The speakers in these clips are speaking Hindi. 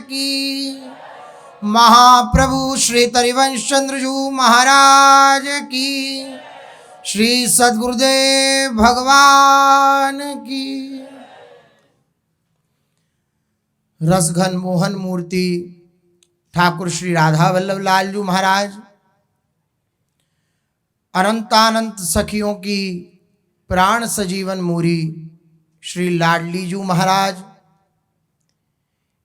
की, महाप्रभु श्री तरिवंश चंद्रजू महाराज की, श्री सद्गुरुदेव भगवान की। रसघन मोहन मूर्ति ठाकुर श्री राधा वल्लभ लाल जी महाराज, अनंतानंत सखियों की प्राण सजीवन मूरी श्री लाडली जी महाराज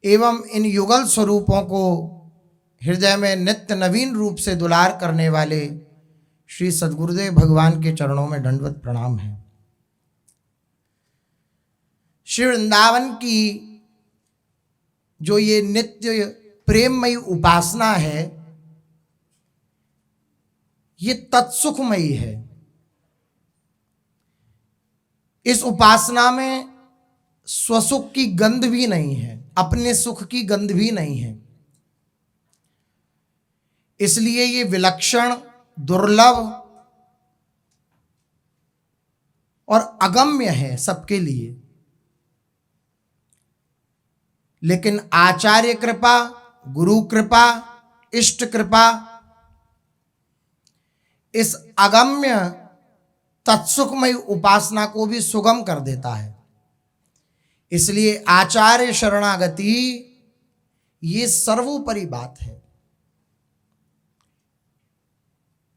एवं इन युगल स्वरूपों को हृदय में नित्य नवीन रूप से दुलार करने वाले श्री सद्गुरुदेव भगवान के चरणों में दंडवत प्रणाम है। श्री वृंदावन की जो ये नित्य प्रेममयी उपासना है, ये तत्सुखमयी है। इस उपासना में स्वसुख की गंध भी नहीं है, अपने सुख की गंध भी नहीं है। इसलिए ये विलक्षण, दुर्लभ और अगम्य है सबके लिए। लेकिन आचार्य कृपा, गुरु कृपा, इष्ट कृपा इस अगम्य तत्सुखमय उपासना को भी सुगम कर देता है। इसलिए आचार्य शरणागति ये सर्वोपरि बात है।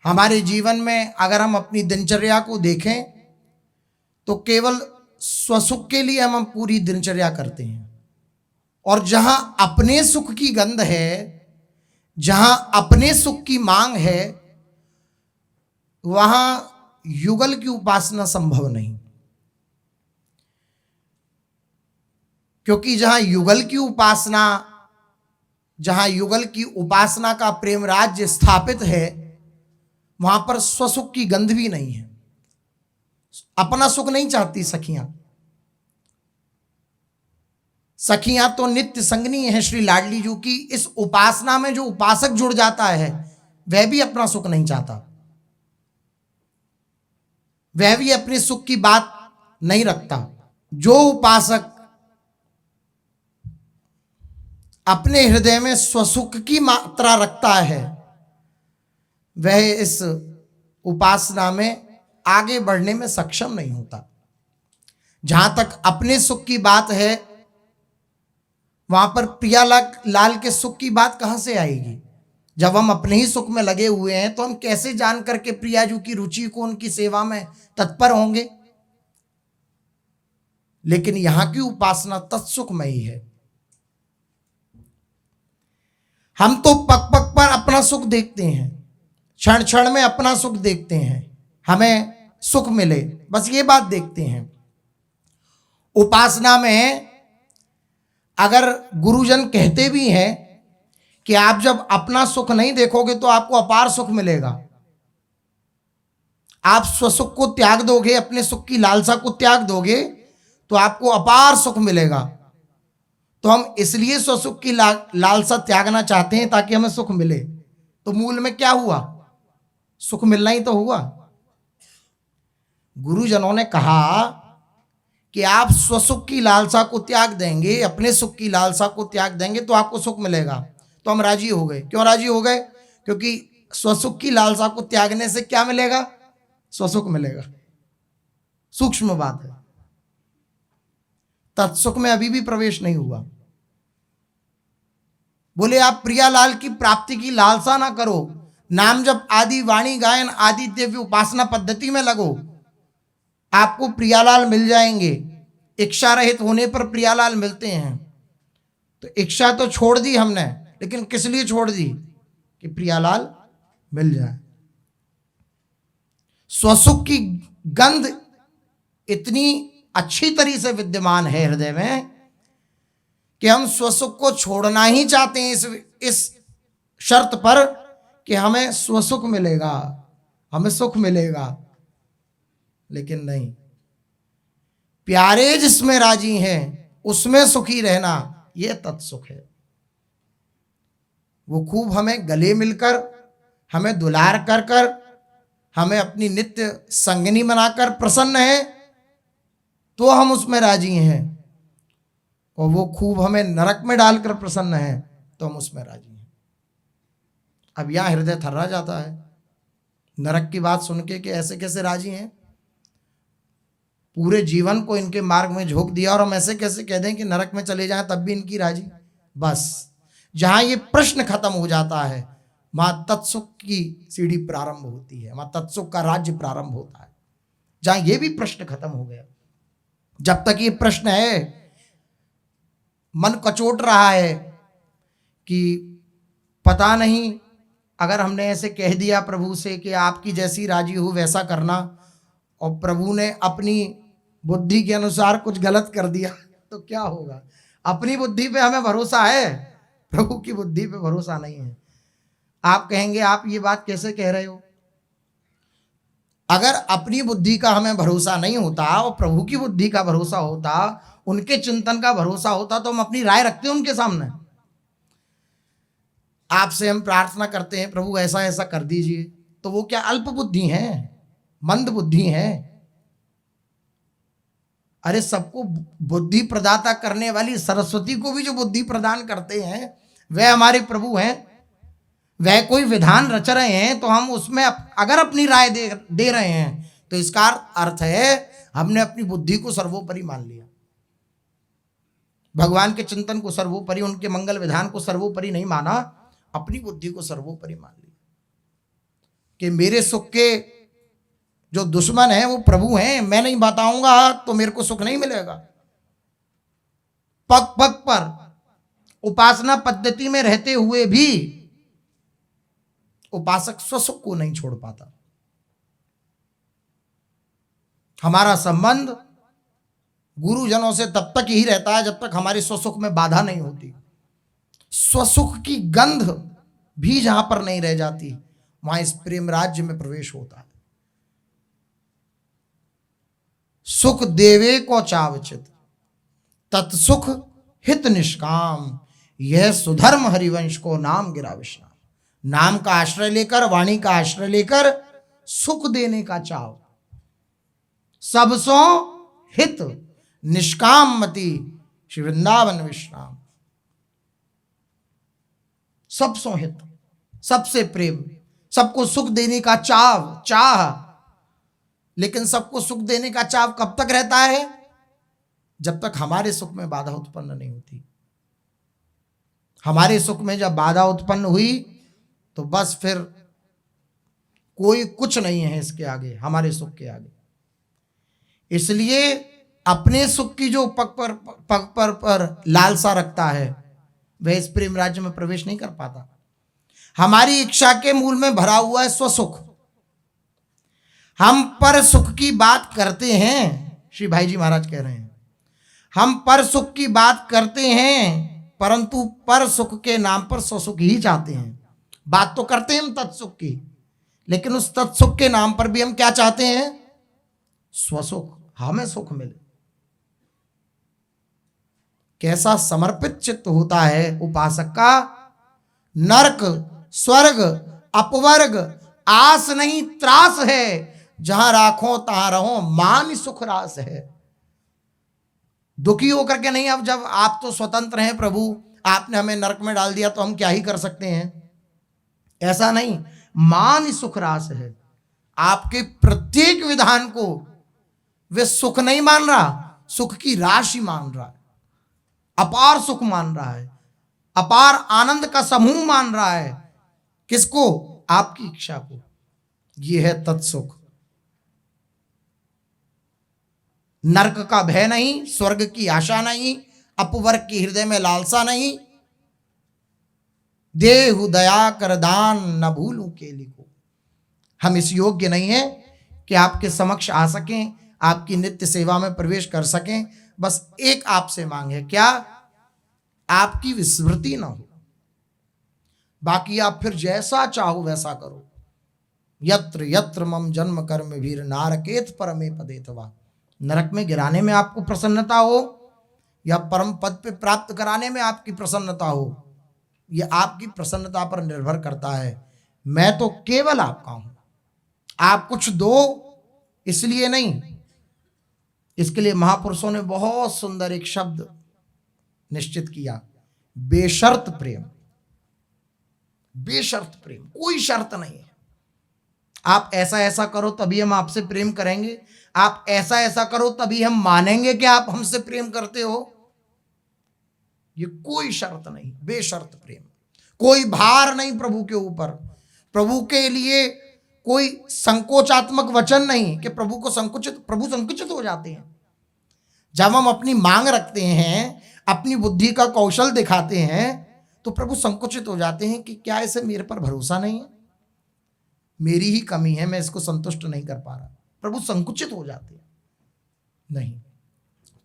हमारे जीवन में अगर हम अपनी दिनचर्या को देखें तो केवल स्वसुख के लिए हम पूरी दिनचर्या करते हैं, और जहां अपने सुख की गंध है, जहां अपने सुख की मांग है, वहां युगल की उपासना संभव नहीं। क्योंकि जहां युगल की उपासना का प्रेम राज्य स्थापित है, वहां पर स्वसुख की गंध भी नहीं है। अपना सुख नहीं चाहती सखियां तो नित्य संगनी है श्री लाडली जी की। इस उपासना में जो उपासक जुड़ जाता है वह भी अपना सुख नहीं चाहता, वह भी अपने सुख की बात नहीं रखता। जो उपासक अपने हृदय में स्वसुख की मात्रा रखता है, वह इस उपासना में आगे बढ़ने में सक्षम नहीं होता। जहां तक अपने सुख की बात है, वहां पर प्रियालाल के सुख की बात कहां से आएगी? जब हम अपने ही सुख में लगे हुए हैं तो हम कैसे जान करके प्रियाजू की रुचि को, उनकी सेवा में तत्पर होंगे? लेकिन यहां की उपासना तत्सुखमयी है। हम तो पग पग पर अपना सुख देखते हैं, क्षण क्षण में अपना सुख देखते हैं, हमें सुख मिले, बस ये बात देखते हैं। उपासना में अगर गुरुजन कहते भी हैं कि आप जब अपना सुख नहीं देखोगे तो आपको अपार सुख मिलेगा, आप स्वसुख को त्याग दोगे, अपने सुख की लालसा को त्याग दोगे तो आपको अपार सुख मिलेगा। तो हम इसलिए स्वसुख की लालसा त्यागना चाहते हैं ताकि हमें सुख मिले। तो मूल में क्या हुआ? सुख मिलना ही तो हुआ। गुरुजनों ने कहा कि आप स्वसुख की लालसा को त्याग देंगे, अपने सुख की लालसा को त्याग देंगे तो आपको सुख मिलेगा। तो हम राजी हो गए। क्यों राजी हो गए? क्योंकि स्वसुख की लालसा को त्यागने से क्या मिलेगा? स्वसुख मिलेगा। सूक्ष्म बात है, तत्सुख में अभी भी प्रवेश नहीं हुआ। बोले आप प्रियालाल की प्राप्ति की लालसा ना करो, नाम जप आदि वाणी गायन आदि दिव्य उपासना पद्धति में लगो, आपको प्रियालाल मिल जाएंगे। इच्छा रहित होने पर प्रियालाल मिलते हैं। तो इच्छा तो छोड़ दी हमने, लेकिन किस लिए छोड़ दी? कि प्रियालाल मिल जाए। स्वसुख की गंध इतनी अच्छी तरीके से विद्यमान है हृदय में कि हम स्वसुख को छोड़ना ही चाहते हैं इस शर्त पर कि हमें स्वसुख मिलेगा, हमें सुख मिलेगा। लेकिन नहीं, प्यारे जिसमें राजी हैं उसमें सुखी रहना, यह तत्सुख है। वो खूब हमें गले मिलकर, हमें दुलार कर कर, हमें अपनी नित्य संगनी बनाकर प्रसन्न है तो हम उसमें राजी हैं। और वो खूब हमें नरक में डालकर प्रसन्न है तो हम उसमें राजी हैं। अब यहां हृदय थर्रा जाता है नरक की बात सुन के कि ऐसे कैसे राजी हैं, पूरे जीवन को इनके मार्ग में झोंक दिया और हम ऐसे कैसे कह दें कि नरक में चले जाएं तब भी इनकी राजी। बस जहां ये प्रश्न खत्म हो जाता है वहां तत्सुख की सीढ़ी प्रारंभ होती है, वहां तत्सुख का राज्य प्रारंभ होता है। जहां ये भी प्रश्न खत्म हो गया, जब तक ये प्रश्न है मन कचोट रहा है कि पता नहीं अगर हमने ऐसे कह दिया प्रभु से कि आपकी जैसी राजी हो वैसा करना, और प्रभु ने अपनी बुद्धि के अनुसार कुछ गलत कर दिया तो क्या होगा। अपनी बुद्धि पे हमें भरोसा है, प्रभु की बुद्धि पे भरोसा नहीं है। आप कहेंगे आप ये बात कैसे कह रहे हो। अगर अपनी बुद्धि का हमें भरोसा नहीं होता और प्रभु की बुद्धि का भरोसा होता, उनके चिंतन का भरोसा होता तो हम अपनी राय रखते हैं उनके सामने। आपसे हम प्रार्थना करते हैं प्रभु ऐसा ऐसा कर दीजिए, तो वो क्या अल्प बुद्धि हैं, मंद बुद्धि हैं। अरे सबको बुद्धि प्रदाता करने वाली सरस्वती को भी जो बुद्धि प्रदान करते हैं वह हमारे प्रभु हैं। वह कोई विधान रच रहे हैं तो हम उसमें अगर अपनी राय दे रहे हैं तो इसका अर्थ है हमने अपनी बुद्धि को सर्वोपरि मान लिया। भगवान के चिंतन को सर्वोपरि, उनके मंगल विधान को सर्वोपरि नहीं माना, अपनी बुद्धि को सर्वोपरि मान लिया कि मेरे सुख के जो दुश्मन है वो प्रभु हैं, मैं नहीं बताऊंगा तो मेरे को सुख नहीं मिलेगा। पग पग पर उपासना पद्धति में रहते हुए भी उपासक स्वसुख को नहीं छोड़ पाता। हमारा संबंध गुरुजनों से तब तक ही रहता है जब तक हमारे स्वसुख में बाधा नहीं होती। स्वसुख की गंध भी जहां पर नहीं रह जाती वहां इस प्रेम राज्य में प्रवेश होता है। सुख देवे को चावचित तत्सुख हित निष्काम, यह सुधर्म हरिवंश को नाम गिरा विश्राम। नाम का आश्रय लेकर, वाणी का आश्रय लेकर सुख देने का चाव, सबसो हित निष्काम मति श्री वृंदावन विश्राम। सबसो हित, सबसे प्रेम, सबको सुख देने का चाह। लेकिन सबको सुख देने का चाव कब तक रहता है? जब तक हमारे सुख में बाधा उत्पन्न नहीं होती। हमारे सुख में जब बाधा उत्पन्न हुई तो बस फिर कोई कुछ नहीं है इसके आगे, हमारे सुख के आगे। इसलिए अपने सुख की जो पग पर लालसा रखता है वह इस प्रेम राज्य में प्रवेश नहीं कर पाता। हमारी इच्छा के मूल में भरा हुआ है स्वसुख। हम पर सुख की बात करते हैं, श्री भाई जी महाराज कह रहे हैं, हम पर सुख की बात करते हैं परंतु पर सुख के नाम पर स्वसुख ही चाहते हैं। बात तो करते हैं हम तत्सुख की, लेकिन उस तत्सुख के नाम पर भी हम क्या चाहते हैं? स्वसुख, हमें सुख मिले। कैसा समर्पित चित्त होता है उपासक का। नरक स्वर्ग अपवर्ग आस नहीं त्रास है, जहां राखो तहां रहो मान सुख रास है। दुखी होकर के नहीं, अब जब आप तो स्वतंत्र हैं प्रभु, आपने हमें नरक में डाल दिया तो हम क्या ही कर सकते हैं, ऐसा नहीं। मान सुख रास है। आपके प्रत्येक विधान को वे सुख नहीं मान रहा, सुख की राशि मान रहा है, अपार सुख मान रहा है, अपार आनंद का समूह मान रहा है। किसको? आपकी इच्छा को। यह है तत्सुख। नरक का भय नहीं, स्वर्ग की आशा नहीं, अपवर्ग की हृदय में लालसा नहीं। देहु दया कर दान न भूलूं के लिखो। हम इस योग्य नहीं है कि आपके समक्ष आ सकें, आपकी नित्य सेवा में प्रवेश कर सकें। बस एक आपसे मांग है, क्या? आपकी विस्मृति ना हो। बाकी आप फिर जैसा चाहो वैसा करो। यत्र यत्र मम जन्म कर्म वीर नारकेत परमे पदेतवा। नरक में गिराने में आपको प्रसन्नता हो या परम पद पे प्राप्त कराने में आपकी प्रसन्नता हो, यह आपकी प्रसन्नता पर निर्भर करता है। मैं तो केवल आपका हूं। आप कुछ दो इसलिए नहीं। इसके लिए महापुरुषों ने बहुत सुंदर एक शब्द निश्चित किया, बेशर्त प्रेम। बेशर्त प्रेम, कोई शर्त नहीं है। आप ऐसा ऐसा करो तभी हम आपसे प्रेम करेंगे, आप ऐसा ऐसा करो तभी हम मानेंगे कि आप हमसे प्रेम करते हो। ये कोई शर्त नहीं, बेशर्त प्रेम। कोई भार नहीं प्रभु के ऊपर, प्रभु के लिए कोई संकोचात्मक वचन नहीं कि प्रभु संकुचित हो जाते हैं। जब हम अपनी मांग रखते हैं, अपनी बुद्धि का कौशल दिखाते हैं, तो प्रभु संकुचित हो जाते हैं कि क्या इसे मेरे पर भरोसा नहीं है, मेरी ही कमी है, मैं इसको संतुष्ट नहीं कर पा रहा। प्रभु संकुचित हो जाते हैं। नहीं,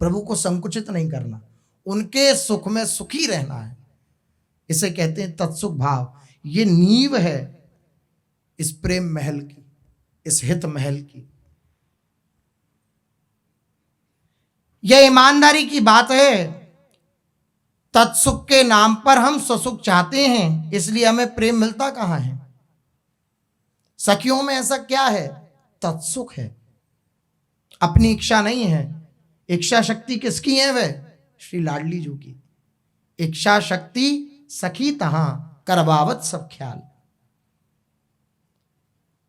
प्रभु को संकुचित नहीं करना, उनके सुख में सुखी रहना है। इसे कहते हैं तत्सुख भाव। ये नींव है इस प्रेम महल की, इस हित महल की। यह ईमानदारी की बात है। तत्सुख के नाम पर हम स्वसुख चाहते हैं, इसलिए हमें प्रेम मिलता कहां है? सखियों में ऐसा क्या है? तत्सुख है, अपनी इच्छा नहीं है। इच्छा शक्ति किसकी है? वह श्री लाडली जी की। इच्छा शक्ति सखी तहां करवावत सब ख्याल।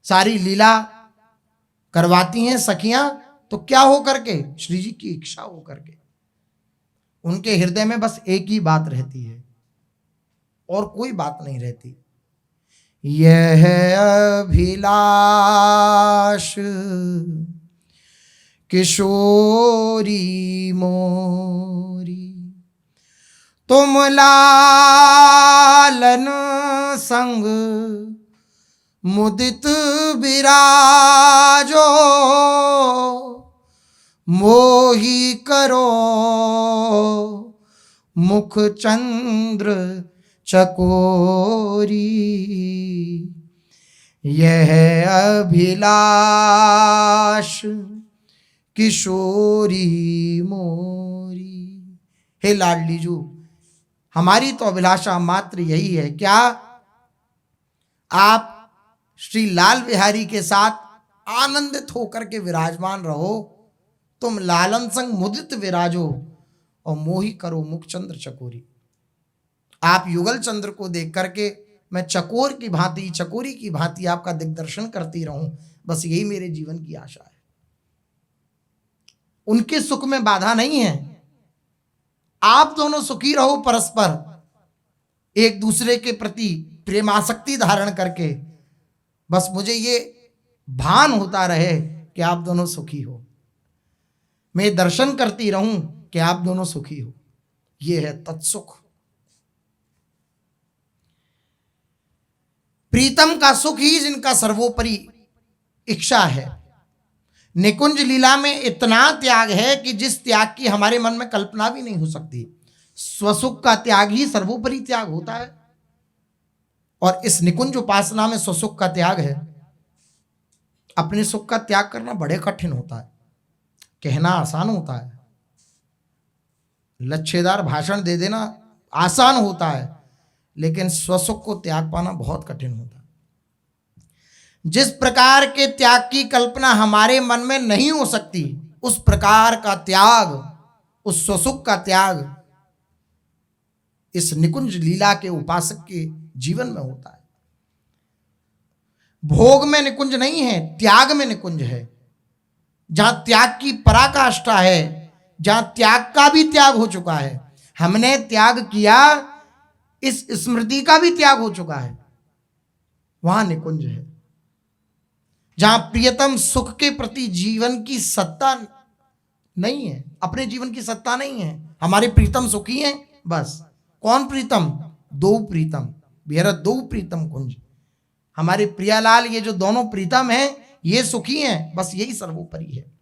सारी लीला करवाती हैं सखियां, तो क्या हो करके? श्री जी की इच्छा हो करके। उनके हृदय में बस एक ही बात रहती है और कोई बात नहीं रहती। यह अभिलाष किशोरी मोरी, तुम लालन संग मुदित विराजो, मोही करो मुख चंद्र चकोरी। यह अभिलाष किशोरी मोरी। हे लाडली जू, हमारी तो अभिलाषा मात्र यही है, क्या आप श्री लाल बिहारी के साथ आनंदित होकर के विराजमान रहो। तुम लालन संग मुदित विराजो और मोही करो मुख चंद्र चकोरी। आप युगल चंद्र को देख करके मैं चकोरी की भांति आपका दिग्दर्शन करती रहूं, बस यही मेरे जीवन की आशा है। उनके सुख में बाधा नहीं है। आप दोनों सुखी रहो, परस्पर एक दूसरे के प्रति प्रेमासक्ति धारण करके। बस मुझे ये भान होता रहे कि आप दोनों सुखी हो, मैं दर्शन करती रहूं कि आप दोनों सुखी हो। ये है तत्सुख। प्रीतम का सुख ही जिनका सर्वोपरि इच्छा है। निकुंज लीला में इतना त्याग है कि जिस त्याग की हमारे मन में कल्पना भी नहीं हो सकती। स्वसुख का त्याग ही सर्वोपरि त्याग होता है, और इस निकुंज उपासना में स्वसुख का त्याग है। अपने सुख का त्याग करना बड़े कठिन होता है, कहना आसान होता है, लच्छेदार भाषण दे देना आसान होता है, लेकिन स्वसुख को त्याग पाना बहुत कठिन होता है। जिस प्रकार के त्याग की कल्पना हमारे मन में नहीं हो सकती, उस प्रकार का त्याग, उस स्वसुख का त्याग इस निकुंज लीला के उपासक के जीवन में होता है। भोग में निकुंज नहीं है, त्याग में निकुंज है। जहां त्याग की पराकाष्ठा है, जहां त्याग का भी त्याग हो चुका है, हमने त्याग किया, इस स्मृति का भी त्याग हो चुका है, वहां निकुंज है। जहां प्रियतम सुख के प्रति जीवन की सत्ता नहीं है, अपने जीवन की सत्ता नहीं है, हमारे प्रीतम सुखी हैं बस। कौन प्रीतम? दो प्रीतम बेहद, दो प्रीतम कुंज। हमारे प्रियालाल, ये जो दोनों प्रीतम हैं, ये सुखी हैं, बस यही सर्वोपरि है।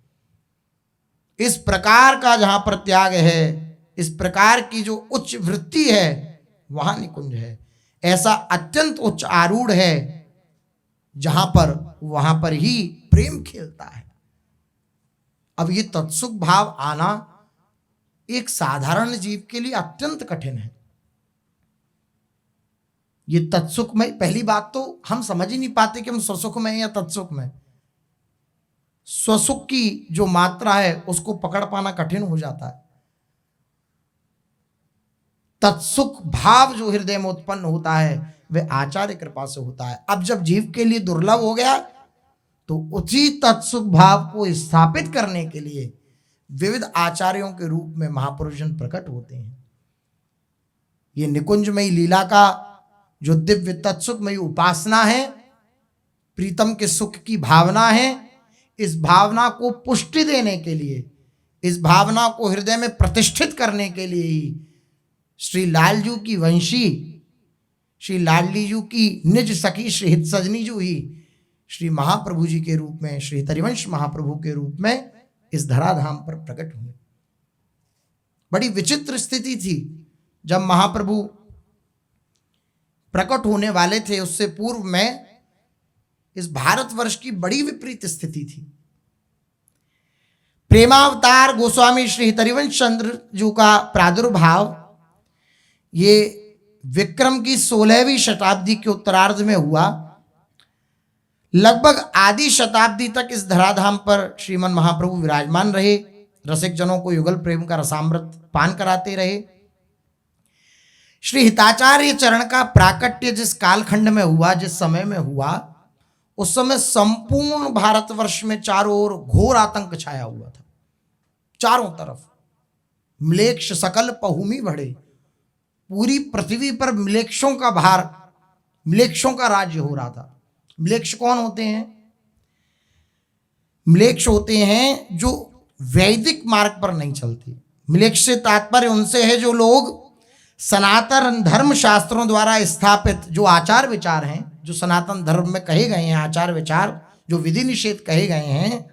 इस प्रकार का जहां पर त्याग है, इस प्रकार की जो उच्च वृत्ति है, वहां निकुंज है। ऐसा अत्यंत उच्च आरूढ़ है जहां पर, वहां पर ही प्रेम खेलता है। अब ये तत्सुख भाव आना एक साधारण जीव के लिए अत्यंत कठिन है। ये तत्सुख में, पहली बात तो हम समझ ही नहीं पाते कि हम स्वसुख में हैं या तत्सुख में। स्वसुख की जो मात्रा है उसको पकड़ पाना कठिन हो जाता है। तत्सुख भाव जो हृदय में उत्पन्न होता है वह आचार्य कृपा से होता है। अब जब जीव के लिए दुर्लभ हो गया तो उसी तत्सुख भाव को स्थापित करने के लिए विविध आचार्यों के रूप में महापुरुषजन प्रकट होते हैं। ये निकुंजमयी लीला का जो दिव्य तत्सुखमयी उपासना है, प्रीतम के सुख की भावना है, इस भावना को पुष्टि देने के लिए, इस भावना को हृदय में प्रतिष्ठित करने के लिए ही श्री लालजू की वंशी, श्री लाडलीजू की निज सखी श्री हित सजनी जू ही श्री महाप्रभु जी के रूप में, श्री हरिवंश महाप्रभु के रूप में इस धराधाम पर प्रकट हुए। बड़ी विचित्र स्थिति थी जब महाप्रभु प्रकट होने वाले थे, उससे पूर्व में इस भारतवर्ष की बड़ी विपरीत स्थिति थी। प्रेमावतार गोस्वामी श्री हरिवंश चंद्र जी का प्रादुर्भाव ये विक्रम की 16वीं शताब्दी के उत्तरार्ध में हुआ। लगभग आधी शताब्दी तक इस धराधाम पर श्रीमन महाप्रभु विराजमान रहे, रसिक जनों को युगल प्रेम का रसामृत पान कराते रहे। श्री हिताचार्य चरण का प्राकट्य जिस कालखंड में हुआ, जिस समय में हुआ, उस समय संपूर्ण भारतवर्ष में चारों ओर घोर आतंक छाया हुआ था। चारों तरफ म्लेच्छ सकल पहुमी बढ़े, पूरी पृथ्वी पर म्लेच्छों का भार, म्लेच्छों का राज्य हो रहा था। म्लेच्छ कौन होते हैं? म्लेच्छ होते हैं जो वैदिक मार्ग पर नहीं चलते। म्लेच्छ से तात्पर्य उनसे है जो लोग सनातन धर्म शास्त्रों द्वारा स्थापित जो आचार विचार हैं, जो सनातन धर्म में कहे गए हैं आचार विचार, जो विधि निषेध कहे गए हैं,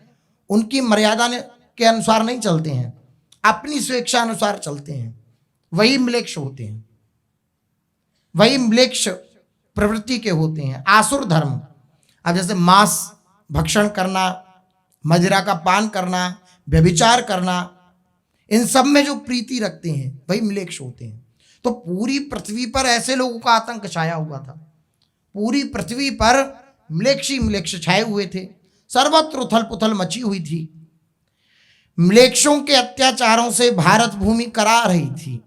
उनकी मर्यादा के अनुसार नहीं चलते हैं, अपनी स्वेच्छा अनुसार चलते हैं, वही म्लेच्छ होते हैं, वही म्लेच्छ प्रवृत्ति के होते हैं। आसुर धर्म, अब जैसे मांस भक्षण करना, मदिरा का पान करना, व्यभिचार करना, इन सब में जो प्रीति रखते हैं वही म्लेच्छ होते हैं। तो पूरी पृथ्वी पर ऐसे लोगों का आतंक छाया हुआ था। पूरी पृथ्वी पर म्लेच्छ छाए हुए थे, सर्वत्र उथल पुथल मची हुई थी। म्लेच्छों के अत्याचारों से भारत भूमि करा रही थी।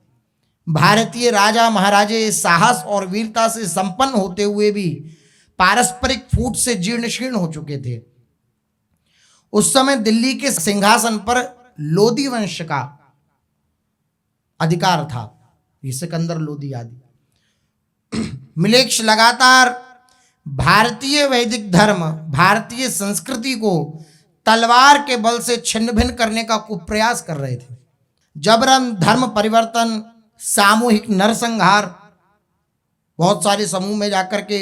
भारतीय राजा महाराजे साहस और वीरता से संपन्न होते हुए भी पारस्परिक फूट से जीर्ण शीर्ण हो चुके थे। उस समय दिल्ली के सिंहासन पर लोदी वंश का अधिकार था, ये सिकंदर लोदी आदि। म्लेच्छ लगातार भारतीय वैदिक धर्म, भारतीय संस्कृति को तलवार के बल से छिन्न भिन्न करने का कुप्रयास कर रहे थे। जबरन धर्म परिवर्तन, सामूहिक नरसंहार, बहुत सारे समूह में जाकर के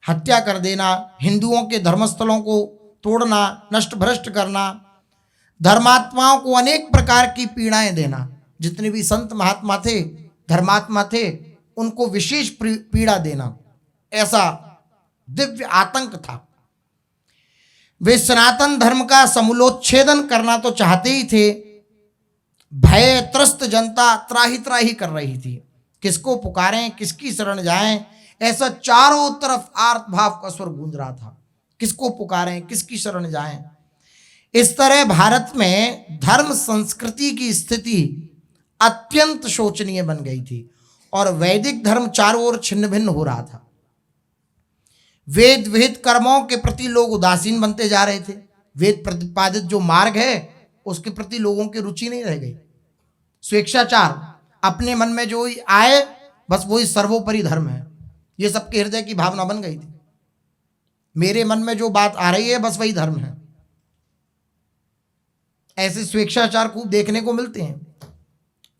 हत्या कर देना, हिंदुओं के धर्मस्थलों को तोड़ना, नष्ट भ्रष्ट करना, धर्मात्माओं को अनेक प्रकार की पीड़ाएं देना। जितने भी संत महात्मा थे, धर्मात्मा थे, उनको विशेष पीड़ा देना, ऐसा दिव्य आतंक था। वे सनातन धर्म का समूलोच्छेदन करना तो चाहते ही थे। भय त्रस्त जनता त्राही त्राही कर रही थी, किसको पुकारें, किसकी शरण जाएं, ऐसा चारों तरफ आर्त भाव का स्वर गूंज रहा था। किसको पुकारें, किसकी शरण जाएं। इस तरह भारत में धर्म संस्कृति की स्थिति अत्यंत शोचनीय बन गई थी और वैदिक धर्म चारों ओर छिन्न भिन्न हो रहा था। वेद विहित कर्मों के प्रति लोग उदासीन बनते जा रहे थे। वेद प्रतिपादित जो मार्ग है उसके प्रति लोगों की रुचि नहीं रह गई। स्वेच्छाचार, अपने मन में जो आए बस वही सर्वोपरि धर्म है, ये सबके हृदय की भावना बन गई थी। मेरे मन में जो बात आ रही है बस वही धर्म है। ऐसे स्वेच्छाचार खूब देखने को मिलते हैं,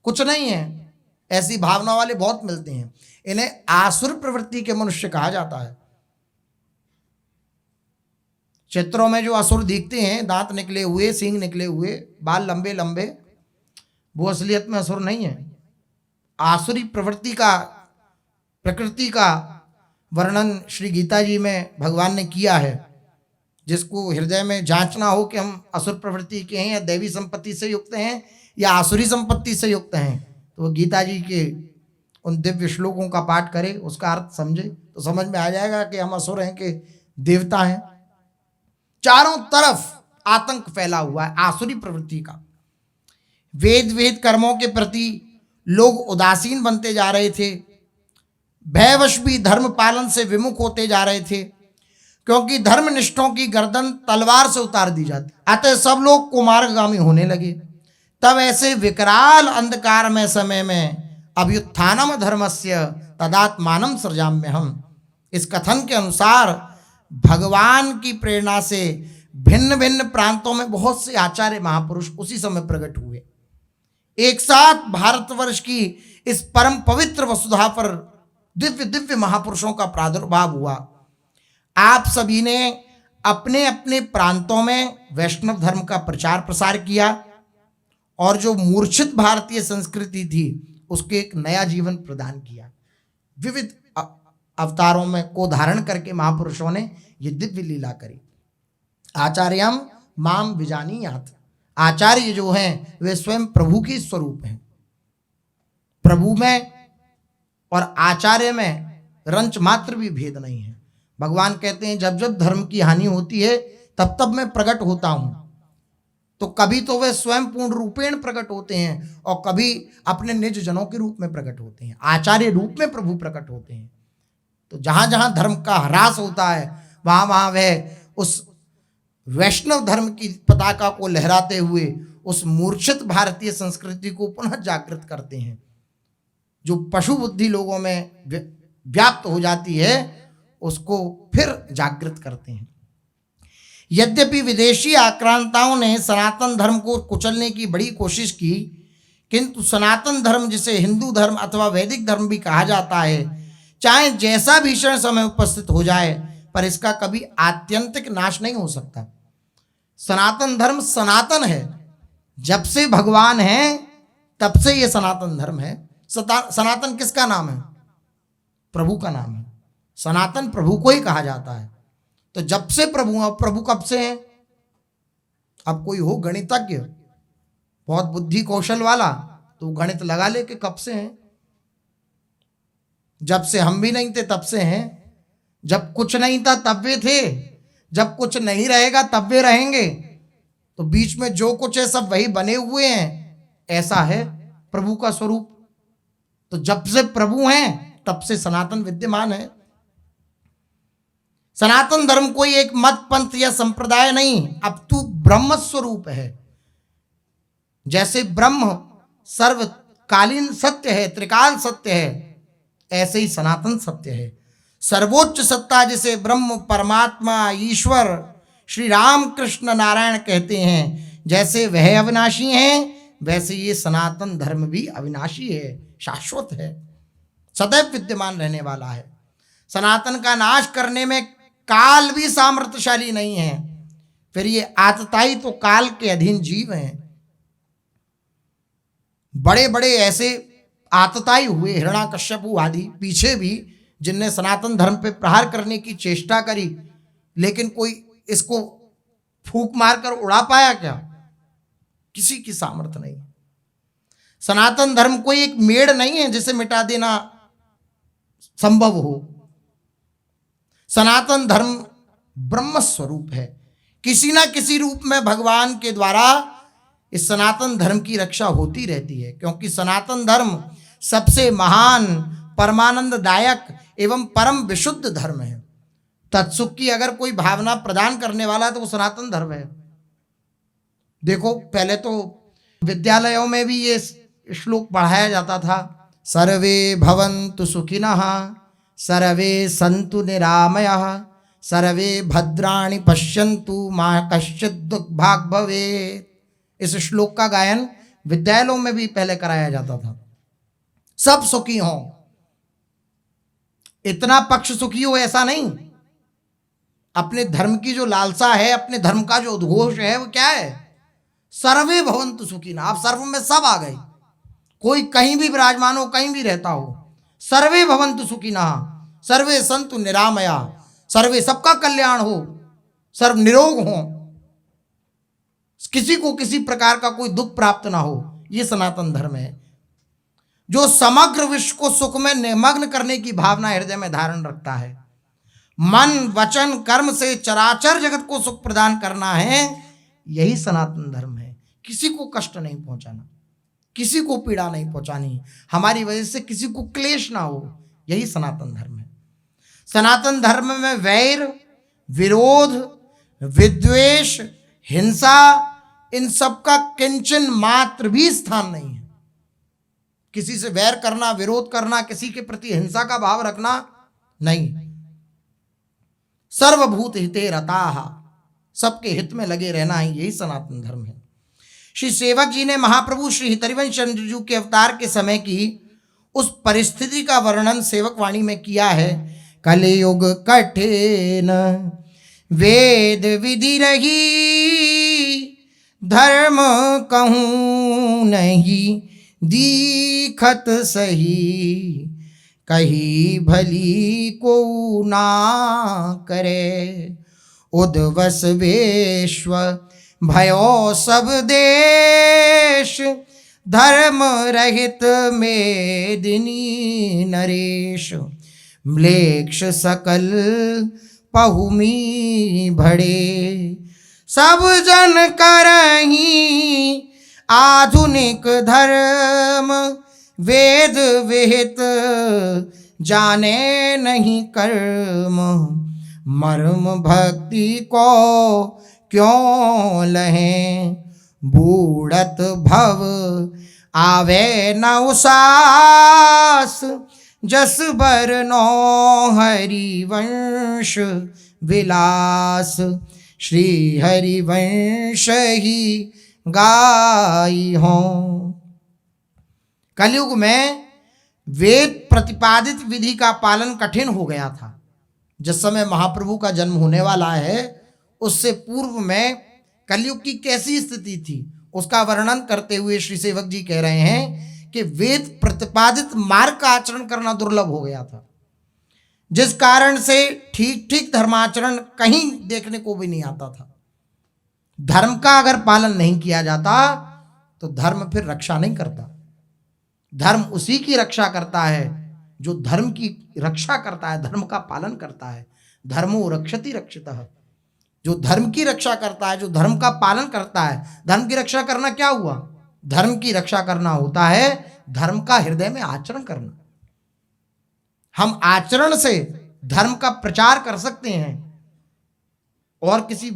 कुछ नहीं है, ऐसी भावना वाले बहुत मिलते हैं। इन्हें आसुर प्रवृत्ति के मनुष्य कहा जाता है। चित्रों में जो असुर दिखते हैं, दांत निकले हुए, सींग निकले हुए, बाल लंबे लंबे, वो असलियत में असुर नहीं है। आसुरी प्रवृत्ति का, प्रकृति का वर्णन श्री गीता जी में भगवान ने किया है। जिसको हृदय में जांचना हो कि हम असुर प्रवृत्ति के हैं या दैवी संपत्ति से युक्त हैं या आसुरी संपत्ति से युक्त हैं, तो वो गीता जी के उन दिव्य श्लोकों का पाठ करे, उसका अर्थ समझे तो समझ में आ जाएगा कि हम असुर हैं कि देवता हैं। चारों तरफ आतंक फैला हुआ है आसुरी प्रवृत्ति का। वेद वेद कर्मों के प्रति लोग उदासीन बनते जा रहे थे, भयवश भी धर्म पालन से विमुख होते जा रहे थे, क्योंकि धर्मनिष्ठों की गर्दन तलवार से उतार दी जाती, अतः सब लोग कुमार्गामी होने लगे। तब ऐसे विकराल अंधकार में समय में अभ्युत्थानम धर्मस्य तदात्मानम सृजाम्यहम्, इस कथन के अनुसार भगवान की प्रेरणा से भिन्न भिन्न प्रांतों में बहुत से आचार्य महापुरुष उसी समय प्रकट हुए। एक साथ भारतवर्ष की इस परम पवित्र वसुधा पर दिव्य दिव्य महापुरुषों का प्रादुर्भाव हुआ। आप सभी ने अपने अपने प्रांतों में वैष्णव धर्म का प्रचार प्रसार किया और जो मूर्छित भारतीय संस्कृति थी उसके एक नया जीवन प्रदान किया। विविध अवतारों में को धारण करके महापुरुषों ने ये दिव्य लीला करी। आचार्यम माम विजानीयात, आचार्य जो हैं वे स्वयं प्रभु के स्वरूप हैं। प्रभु में और आचार्य में रंच मात्र भी भेद नहीं है। भगवान कहते हैं जब जब धर्म की हानि होती है तब तब मैं प्रकट होता हूं। तो कभी तो वे स्वयं पूर्ण रूपेण प्रकट होते हैं और कभी अपने निज जनों के रूप में प्रकट होते हैं। आचार्य रूप में प्रभु प्रकट होते हैं। तो जहां जहां धर्म का ह्रास होता है वहां वहां वह उस वैष्णव धर्म की पताका को लहराते हुए उस मूर्छित भारतीय संस्कृति को पुनः जागृत करते हैं। जो पशु बुद्धि लोगों में व्याप्त हो जाती है उसको फिर जागृत करते हैं। यद्यपि विदेशी आक्रांताओं ने सनातन धर्म को कुचलने की बड़ी कोशिश की, किंतु सनातन धर्म जिसे हिंदू धर्म अथवा वैदिक धर्म भी कहा जाता है, चाहे जैसा भीषण समय उपस्थित हो जाए पर इसका कभी आत्यंतिक नाश नहीं हो सकता। सनातन धर्म सनातन है, जब से भगवान है तब से ये सनातन धर्म है। सनातन किसका नाम है? प्रभु का नाम है। सनातन प्रभु को ही कहा जाता है। तो जब से प्रभु, अब प्रभु कब से हैं? अब कोई हो गणितज्ञ बहुत बुद्धि कौशल वाला तो गणित लगा ले कि कब से हैं। जब से हम भी नहीं थे तब से हैं। जब कुछ नहीं था तब वे थे, जब कुछ नहीं रहेगा तब वे रहेंगे। तो बीच में जो कुछ है सब वही बने हुए हैं। ऐसा है प्रभु का स्वरूप। तो जब से प्रभु हैं तब से सनातन विद्यमान है। सनातन धर्म कोई एक मत पंथ या संप्रदाय नहीं, अपितु ब्रह्म स्वरूप है। जैसे ब्रह्म सर्वकालीन सत्य है, त्रिकाल सत्य है, ऐसे ही सनातन सत्य है। सर्वोच्च सत्ता जिसे ब्रह्म, परमात्मा, ईश्वर, श्री राम कृष्ण नारायण कहते हैं, जैसे वह अविनाशी हैं वैसे ये सनातन धर्म भी अविनाशी है, शाश्वत है, सदैव विद्यमान रहने वाला है। सनातन का नाश करने में काल भी सामर्थ्यशाली नहीं है। फिर ये आतताई तो काल के अधीन जीव हैं। बड़े बड़े ऐसे आतताई हुए, हिरण्याकश्यपु आदि पीछे भी, जिनने सनातन धर्म पे प्रहार करने की चेष्टा करी, लेकिन कोई इसको फूंक मारकर उड़ा पाया क्या? किसी की सामर्थ्य नहीं। सनातन धर्म कोई एक मेड़ नहीं है जिसे मिटा देना संभव हो। सनातन धर्म ब्रह्म स्वरूप है। किसी ना किसी रूप में भगवान के द्वारा इस सनातन धर्म की रक्षा होती रहती है, क्योंकि सनातन धर्म सबसे महान, परमानंददायक एवं परम विशुद्ध धर्म है। तत्सुख की अगर कोई भावना प्रदान करने वाला है तो वो सनातन धर्म है। देखो, पहले तो विद्यालयों में भी ये श्लोक पढ़ाया जाता था, सर्वे भवन्तु सुखिनः, सर्वे सन्तु निरामयः, सर्वे भद्राणि पश्यन्तु मा कश्चित् दुर्भाग् भवेत्। इस श्लोक का गायन विद्यालयों में भी पहले कराया जाता था। सब सुखी हों, इतना पक्ष सुखी हो ऐसा नहीं। अपने धर्म की जो लालसा है, अपने धर्म का जो उद्घोष है, वो क्या है? सर्वे भवन्तु सुखिनः। आप सर्व में सब आ गए, कोई कहीं भी विराजमान हो, कहीं भी रहता हो। सर्वे भवन्तु सुखिनः, सर्वे सन्तु निरामया, सर्वे सबका कल्याण हो, सर्व निरोग हो, किसी को किसी प्रकार का कोई दुख प्राप्त ना हो। ये सनातन धर्म है जो समग्र विश्व को सुख में निमग्न करने की भावना हृदय में धारण रखता है। मन, वचन, कर्म से चराचर जगत को सुख प्रदान करना है, यही सनातन धर्म है। किसी को कष्ट नहीं पहुंचाना, किसी को पीड़ा नहीं पहुंचानी, हमारी वजह से किसी को क्लेश ना हो, यही सनातन धर्म है। सनातन धर्म में वैर, विरोध, विद्वेष, हिंसा, इन सब का किंचन मात्र भी स्थान नहीं है। किसी से वैर करना, विरोध करना, किसी के प्रति हिंसा का भाव रखना नहीं। सर्वभूत हिते रताः, सबके हित में लगे रहना ही यही सनातन धर्म है। श्री सेवक जी ने महाप्रभु श्री हितरिवंश चंद्र जी के अवतार के समय की उस परिस्थिति का वर्णन सेवक वाणी में किया है। कलयुग कठिन वेद विधि रही, धर्म कहूँ नहीं दीखत सही, कही भली को ना करे, उद्वस विश्व भयो सब देश, धर्म रहित मेदिनी नरेश, म्लेच्छ सकल पहुमी भड़े, सब जन करही आधुनिक धर्म, वेद विहित जाने नहीं कर्म, मर्म भक्ति को क्यों लहें, बूढ़त भव आवे न उसास, जस बरनो हरिवंश विलास, श्री हरिवंश ही गाई हो। कलयुग में वेद प्रतिपादित विधि का पालन कठिन हो गया था। जिस समय महाप्रभु का जन्म होने वाला है, उससे पूर्व में कलयुग की कैसी स्थिति थी उसका वर्णन करते हुए श्री सेवक जी कह रहे हैं कि वेद प्रतिपादित मार्ग का आचरण करना दुर्लभ हो गया था, जिस कारण से ठीक ठीक धर्माचरण कहीं देखने को भी नहीं आता था। धर्म का अगर पालन नहीं किया जाता तो धर्म फिर रक्षा नहीं करता। धर्म उसी की रक्षा करता है जो धर्म की रक्षा करता है, धर्म का पालन करता है। धर्मो रक्षति रक्षितः, जो धर्म की रक्षा करता है, जो धर्म का पालन करता है। धर्म की रक्षा करना क्या हुआ? धर्म की रक्षा करना होता है धर्म का हृदय में आचरण करना। हम आचरण से धर्म का प्रचार कर सकते हैं और किसी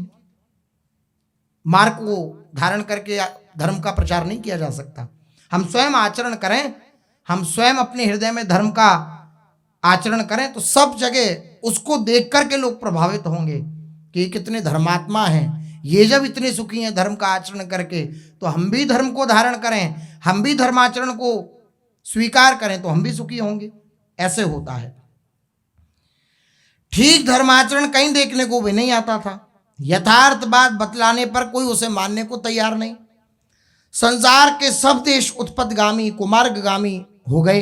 मार्ग को धारण करके धर्म का प्रचार नहीं किया जा सकता। हम स्वयं आचरण करें, हम स्वयं अपने हृदय में धर्म का आचरण करें तो सब जगह उसको देख करके लोग प्रभावित होंगे कि ये कितने धर्मात्मा हैं। ये जब इतने सुखी हैं धर्म का आचरण करके, तो हम भी धर्म को धारण करें, हम भी धर्माचरण को स्वीकार करें तो हम भी सुखी होंगे। ऐसे होता है। ठीक धर्माचरण कहीं देखने को भी नहीं आता था। यथार्थ बात बतलाने पर कोई उसे मानने को तैयार नहीं। संसार के सब देश उत्पत्तिगामी कुमार्गगामी हो गए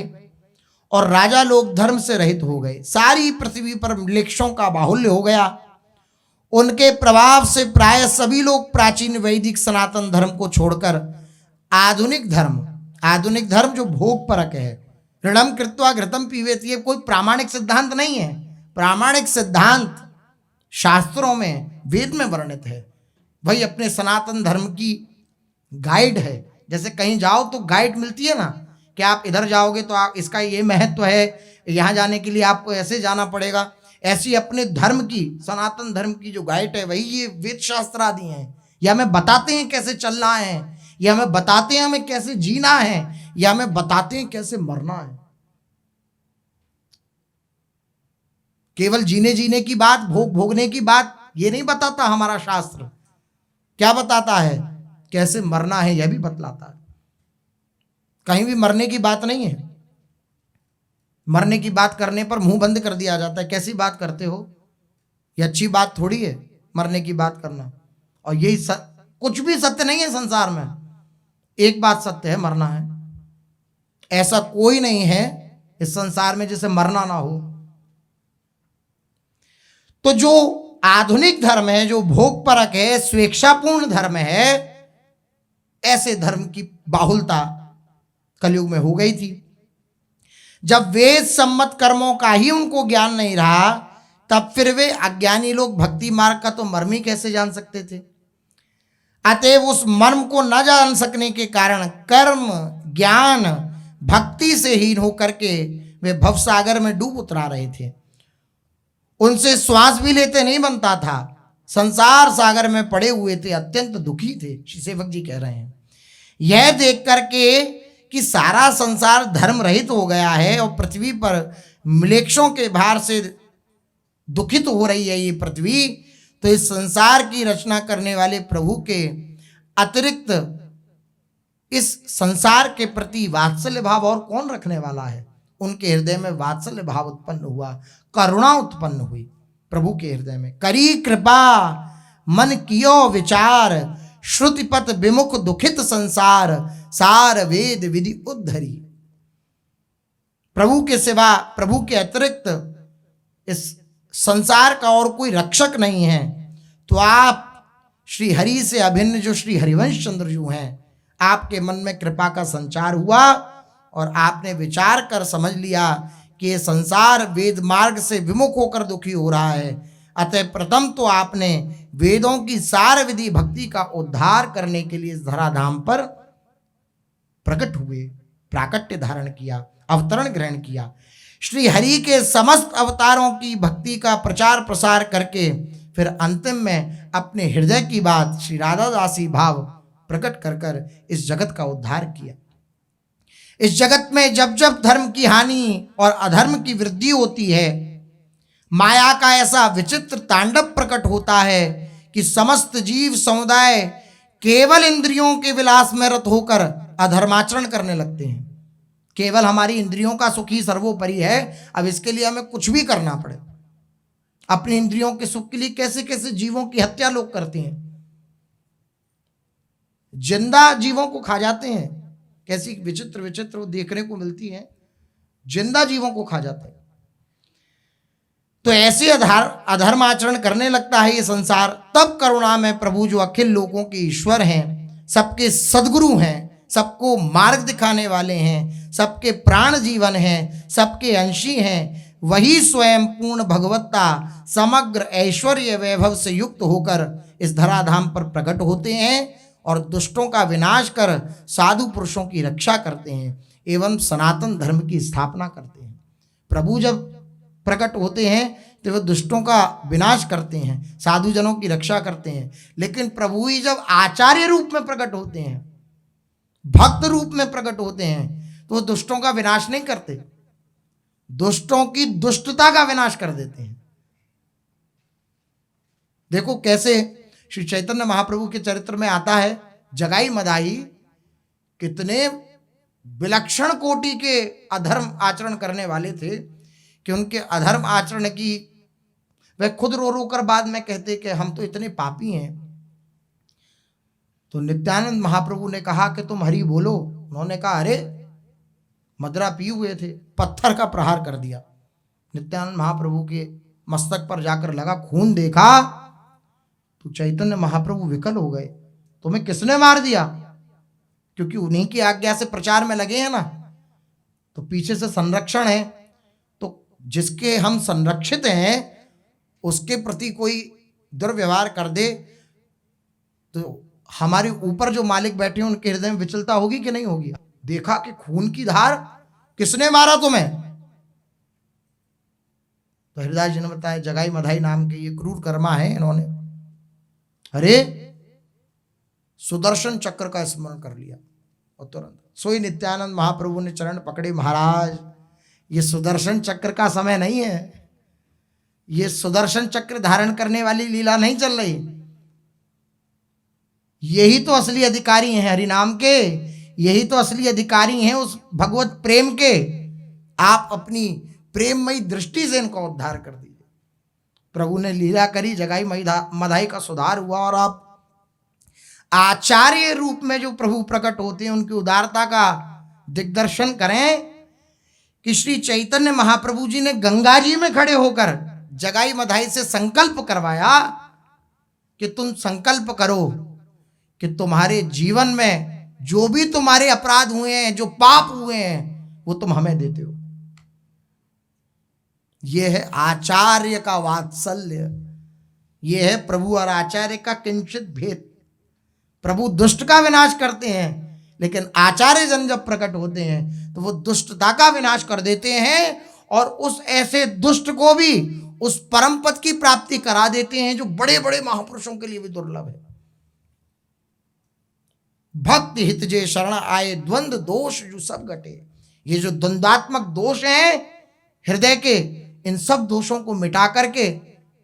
और राजा लोग धर्म से रहित हो गए। सारी पृथ्वी पर म्लेच्छों का बाहुल्य हो गया। उनके प्रभाव से प्राय सभी लोग प्राचीन वैदिक सनातन धर्म को छोड़कर आधुनिक धर्म जो भोग परक है, ऋणम कृत्वा घृतम पीवेत, ये कोई प्रामाणिक सिद्धांत नहीं है। प्रामाणिक सिद्धांत शास्त्रों में, वेद में वर्णित है। वही अपने सनातन धर्म की गाइड है। जैसे कहीं जाओ तो गाइड मिलती है ना कि आप इधर जाओगे तो आप इसका ये महत्व है, यहाँ जाने के लिए आपको ऐसे जाना पड़ेगा। ऐसी अपने धर्म की, सनातन धर्म की जो गाइड है वही ये वेद शास्त्र आदि हैं। ये हमें बताते हैं कैसे चलना है, ये हमें बताते हैं हमें कैसे जीना है, ये हमें बताते हैं कैसे मरना है। केवल जीने की बात, भोगने की बात ये नहीं बताता हमारा शास्त्र। क्या बताता है? कैसे मरना है यह भी बतलाता है। कहीं भी मरने की बात नहीं है। मरने की बात करने पर मुंह बंद कर दिया जाता है। कैसी बात करते हो? ये अच्छी बात थोड़ी है मरने की बात करना। और यही कुछ भी सत्य नहीं है संसार में। एक बात सत्य है, मरना है। ऐसा कोई नहीं है इस संसार में जिसे मरना ना हो। तो जो आधुनिक धर्म है, जो भोग परक है, स्वेच्छापूर्ण धर्म है, ऐसे धर्म की बाहुलता कलयुग में हो गई थी। जब वेद सम्मत कर्मों का ही उनको ज्ञान नहीं रहा, तब फिर वे अज्ञानी लोग भक्ति मार्ग का तो मर्म ही कैसे जान सकते थे। अतएव उस मर्म को न जान सकने के कारण कर्म ज्ञान भक्ति से हीन होकर के वे भवसागर में डूब उतरा रहे थे। उनसे श्वास भी लेते नहीं बनता था, संसार सागर में पड़े हुए थे, अत्यंत दुखी थे। श्री सेवक जी कह रहे हैं यह देख करके कि सारा संसार धर्म रहित हो गया है और पृथ्वी पर म्लेच्छों के भार से दुखित हो रही है ये पृथ्वी, तो इस संसार की रचना करने वाले प्रभु के अतिरिक्त इस संसार के प्रति वात्सल्य भाव और कौन रखने वाला है। उनके हृदय में वात्सल्य भाव उत्पन्न हुआ, करुणा उत्पन्न हुई प्रभु के हृदय में। करी कृपा मन कियो विचार, श्रुतिपत विमुख दुखित संसार, सार वेद विधि उद्धरी। प्रभु के सिवा, प्रभु के अतिरिक्त इस संसार का और कोई रक्षक नहीं है। तो आप श्री हरि से अभिन्न जो श्री हरिवंश चंद्र जो हैं, आपके मन में कृपा का संचार हुआ और आपने विचार कर समझ लिया कि ये संसार वेद मार्ग से विमुख होकर दुखी हो रहा है। अतः प्रथम तो आपने वेदों की सार विधि भक्ति का उद्धार करने के लिए इस धराधाम पर प्रकट हुए, प्राकट्य धारण किया, अवतरण ग्रहण किया। श्री हरि के समस्त अवतारों की भक्ति का प्रचार प्रसार करके फिर अंतिम में अपने हृदय की बात श्री राधा दासी भाव प्रकट कर कर इस जगत का उद्धार किया। इस जगत में जब जब धर्म की हानि और अधर्म की वृद्धि होती है, माया का ऐसा विचित्र तांडव प्रकट होता है कि समस्त जीव समुदाय केवल इंद्रियों के विलास में रत होकर अधर्माचरण करने लगते हैं। केवल हमारी इंद्रियों का सुख ही सर्वोपरि है, अब इसके लिए हमें कुछ भी करना पड़े। अपनी इंद्रियों के सुख के लिए कैसे कैसे जीवों की हत्या लोग करते हैं, जिंदा जीवों को खा जाते हैं। कैसी विचित्र विचित्र वो देखने को मिलती है, जिंदा जीवों को खा जाते हैं। तो ऐसे अधर्म आचरण करने लगता है ये संसार। तब करुणा में प्रभु जो अखिल लोगों के ईश्वर हैं, सबके सद्गुरु हैं, सबको मार्ग दिखाने वाले हैं, सबके प्राण जीवन हैं, सबके अंशी हैं, वही स्वयं पूर्ण भगवत्ता समग्र ऐश्वर्य वैभव से युक्त होकर इस धराधाम पर प्रकट होते हैं और दुष्टों का विनाश कर साधु पुरुषों की रक्षा करते हैं एवं सनातन धर्म की स्थापना करते हैं। प्रभु जब प्रकट होते हैं तो वह दुष्टों का विनाश करते हैं, साधु जनों की रक्षा करते हैं। लेकिन प्रभु ही जब आचार्य रूप में प्रकट होते हैं, भक्त रूप में प्रकट होते हैं, तो वो दुष्टों का विनाश नहीं करते, दुष्टों की दुष्टता का विनाश कर देते हैं। देखो कैसे श्री चैतन्य महाप्रभु के चरित्र में आता है, जगाई मदाही कितने विलक्षण कोटि के अधर्म आचरण करने वाले थे कि उनके अधर्म आचरण की वह खुद रो रो कर बाद में कहते कि हम तो इतने पापी हैं। तो नित्यानंद महाप्रभु ने कहा कि तुम हरि बोलो। उन्होंने कहा अरे मदरा पिए हुए थे, पत्थर का प्रहार कर दिया। नित्यानंद महाप्रभु के मस्तक पर जाकर लगा, खून देखा तो चैतन्य महाप्रभु विकल हो गए। तुम्हें किसने मार दिया? क्योंकि उन्हीं की आज्ञा से प्रचार में लगे हैं ना, तो पीछे से संरक्षण है। तो जिसके हम संरक्षित हैं उसके प्रति कोई दुर्व्यवहार कर दे तो हमारे ऊपर जो मालिक बैठे हैं उनके हृदय में विचलता होगी कि नहीं होगी? देखा कि खून की धार, किसने मारा तुम्हें? तो हरिदास जी ने बताया जगाई मधाई नाम के ये क्रूर कर्मा है, इन्होंने अरे सुदर्शन चक्र का स्मरण कर लिया और तुरंत सोई नित्यानंद महाप्रभु ने चरण पकड़े, महाराज ये सुदर्शन चक्र का समय नहीं है, ये सुदर्शन चक्र धारण करने वाली लीला नहीं चल रही। यही तो असली अधिकारी हैं हरिनाम के, यही तो असली अधिकारी हैं उस भगवत प्रेम के। आप अपनी प्रेममयी दृष्टि से इनका उद्धार कर दीजिए। प्रभु ने लीला करी, जगाई मधाई का सुधार हुआ और आप आचार्य रूप में जो प्रभु प्रकट होते हैं उनकी उदारता का दिग्दर्शन करें कि श्री चैतन्य महाप्रभु जी ने गंगा जी में खड़े होकर जगाई मधाई से संकल्प करवाया कि तुम संकल्प करो कि तुम्हारे जीवन में जो भी तुम्हारे अपराध हुए हैं, जो पाप हुए हैं, वो तुम हमें देते हो। यह है आचार्य का वात्सल्य, यह है प्रभु और आचार्य का किंचित भेद। प्रभु दुष्ट का विनाश करते हैं लेकिन आचार्य जन जब प्रकट होते हैं तो वो दुष्टता का विनाश कर देते हैं और उस ऐसे दुष्ट को भी उस परम पद की प्राप्ति करा देते हैं जो बड़े बड़े महापुरुषों के लिए भी दुर्लभ है। भक्ति हित जे शरण आए द्वंद्व दोष जो सब घटे। ये जो द्वंद्वात्मक दोष हैं हृदय के, इन सब दोषों को मिटा करके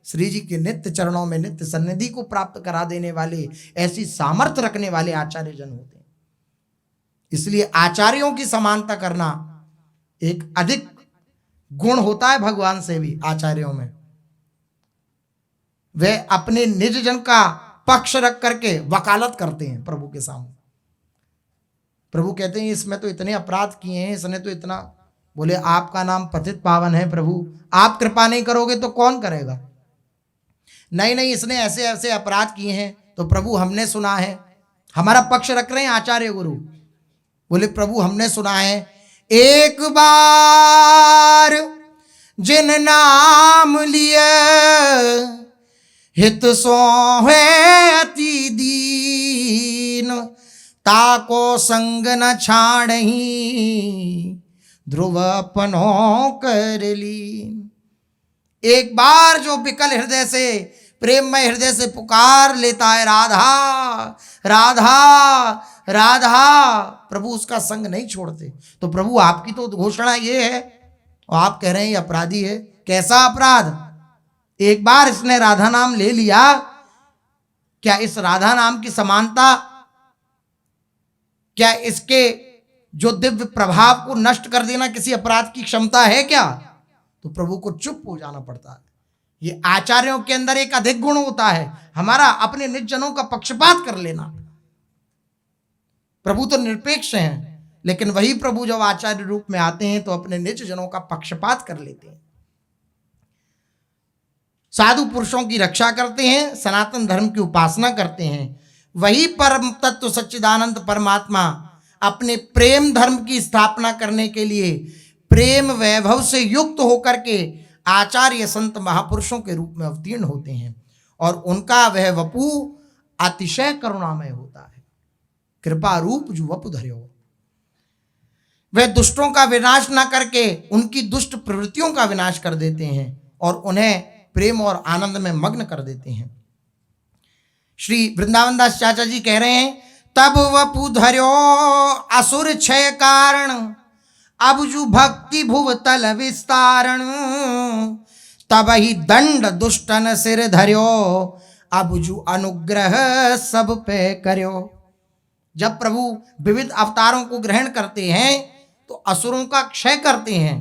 श्री जी के नित्य चरणों में नित्य सन्निधि को प्राप्त करा देने वाले, ऐसी सामर्थ्य रखने वाले आचार्य जन होते हैं। इसलिए आचार्यों की समानता करना एक अधिक गुण होता है भगवान से भी। आचार्यों में वे अपने निज जन का पक्ष रख करके वकालत करते हैं प्रभु के सामने। प्रभु कहते हैं इसमें तो इतने अपराध किए हैं, इसने तो इतना, बोले आपका नाम पतित पावन है प्रभु, आप कृपा नहीं करोगे तो कौन करेगा? नहीं नहीं, इसने ऐसे ऐसे अपराध किए हैं। तो प्रभु हमने सुना है, हमारा पक्ष रख रहे हैं आचार्य गुरु। बोले प्रभु हमने सुना है, एक बार जिन नाम लिए हित सोहे अति दीन, ताको संग न छाड़ही ध्रुव अपनों कर लीन। एक बार जो विकल हृदय से, प्रेममय हृदय से पुकार लेता है राधा राधा राधा, प्रभु उसका संग नहीं छोड़ते। तो प्रभु आपकी तो घोषणा ये है और आप कह रहे हैं ये अपराधी है। कैसा अपराध? एक बार इसने राधा नाम ले लिया, क्या इस राधा नाम की समानता, क्या इसके जो दिव्य प्रभाव को नष्ट कर देना किसी अपराध की क्षमता है क्या? तो प्रभु को चुप हो जाना पड़ता है। ये आचार्यों के अंदर एक अधिक गुण होता है, हमारा अपने निज जनों का पक्षपात कर लेना। प्रभु तो निरपेक्ष हैं, लेकिन वही प्रभु जब आचार्य रूप में आते हैं तो अपने निज जनों का पक्षपात कर लेते हैं, साधु पुरुषों की रक्षा करते हैं, सनातन धर्म की उपासना करते हैं। वही परम तत्व सच्चिदानंद परमात्मा अपने प्रेम धर्म की स्थापना करने के लिए प्रेम वैभव से युक्त होकर के आचार्य संत महापुरुषों के रूप में अवतीर्ण होते हैं और उनका वह वपु अतिशय करुणामय होता है। कृपा रूप जो वपु धर्यो, वह दुष्टों का विनाश न करके उनकी दुष्ट प्रवृत्तियों का विनाश कर देते हैं और उन्हें प्रेम और आनंद में मग्न कर देते हैं। श्री वृंदावन दास चाचा जी कह रहे हैं, तब वपु धर्यो असुर क्षय कारण, अब जु भक्ति भुव तल विस्तारण, तब ही दंड दुष्टन सिर धर्यो, अब जु अनुग्रह सब पे कर्यो। जब प्रभु विविध अवतारों को ग्रहण करते हैं तो असुरों का क्षय करते हैं,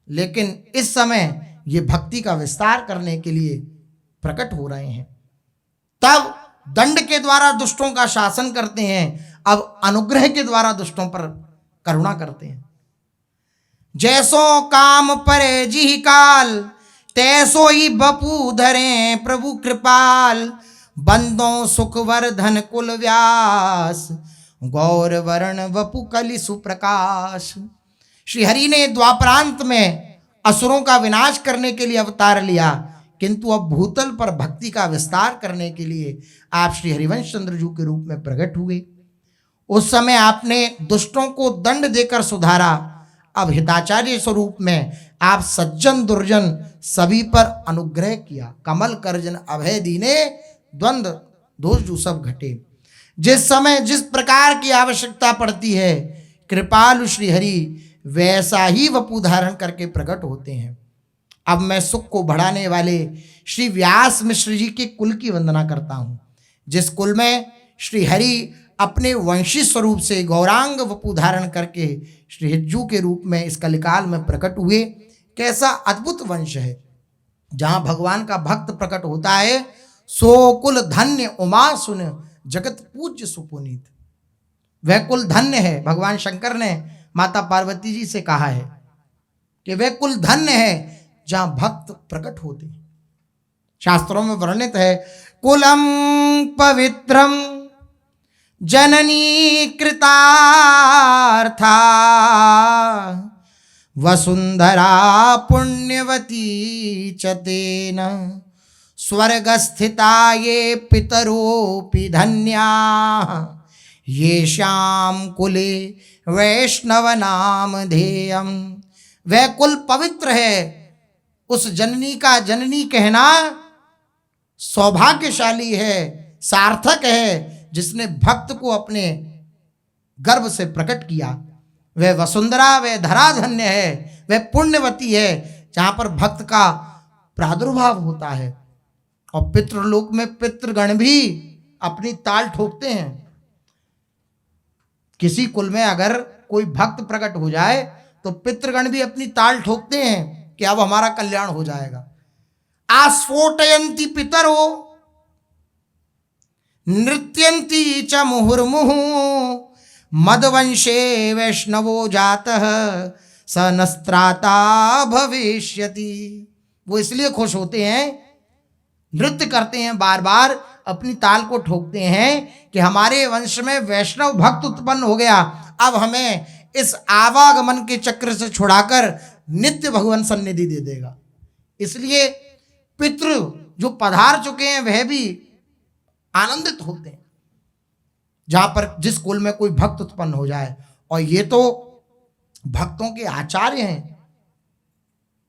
लेकिन इस समय ये भक्ति का विस्तार करने के लिए प्रकट हो रहे हैं। तब दंड के द्वारा दुष्टों का शासन करते हैं, अब अनुग्रह के द्वारा दुष्टों पर करुणा करते हैं। जैसो काम परे जी काल, तैसो ही बपू धरे प्रभु कृपाल, बंदों सुखवर धन कुल व्यास, गौर वर्ण वपु कलि सुप्रकाश। श्री हरि ने द्वापरांत में असुरों का विनाश करने के लिए अवतार लिया, किंतु अब भूतल पर भक्ति का विस्तार करने के लिए आप श्री हरिवंश चंद्र जी के रूप में प्रकट हुए। उस समय आपने दुष्टों को दंड देकर सुधारा, अब हिताचार्य स्वरूप में आप सज्जन दुर्जन सभी पर अनुग्रह किया। कमल करजन अभय दीने द्वंद्व दोष जो सब घटे। जिस समय जिस प्रकार की आवश्यकता पड़ती है कृपालु श्री हरि वैसा ही वपु धारण करके प्रकट होते हैं। अब मैं सुख को बढ़ाने वाले श्री व्यास मिश्र जी के कुल की वंदना करता हूँ, जिस कुल में श्री हरि अपने वंशी स्वरूप से गौरांग वपु धारण करके श्री हिज्जू के रूप में इस कलिकाल में प्रकट हुए। कैसा अद्भुत वंश है, जहाँ भगवान का भक्त प्रकट होता है सो कुल धन्य उमा सुन जगत पूज्य सुपुनीत। वह कुल धन्य है। भगवान शंकर ने माता पार्वती जी से कहा है कि वह कुल धन्य है जहां भक्त प्रकट होते हैं। शास्त्रों में वर्णित है, कुलम पवित्रम जननी कृतार्था, वसुंधरा पुण्यवती च तेन, स्वर्गस्थिता ये पितरोपि धन्या, ये श्याम कुले वैष्णव नाम ध्येयम। वह कुल पवित्र है, उस जननी का जननी कहना सौभाग्यशाली है, सार्थक है, जिसने भक्त को अपने गर्भ से प्रकट किया। वह वसुंधरा, वह धराधन्य है, वह पुण्यवती है जहां पर भक्त का प्रादुर्भाव होता है। और पितृलोक में पितृगण भी अपनी ताल ठोकते हैं। किसी कुल में अगर कोई भक्त प्रकट हो जाए तो पितृगण भी अपनी ताल ठोकते हैं कि अब हमारा कल्याण हो जाएगा। आस्फोटयंती पितरो नृत्यंती च मुहुर्मुहु मदवंशे वैष्णवो जातः स नस्त्राता भविष्यति। वो इसलिए खुश होते हैं, नृत्य करते हैं, बार बार अपनी ताल को ठोकते हैं कि हमारे वंश में वैष्णव भक्त उत्पन्न हो गया, अब हमें इस आवागमन के चक्र से छुड़ाकर नित्य भगवान सन्निधि दे देगा। इसलिए पितृ जो पधार चुके हैं वह भी आनंदित होते हैं जहां पर जिस कुल में कोई भक्त उत्पन्न हो जाए। और ये तो भक्तों के आचार्य हैं,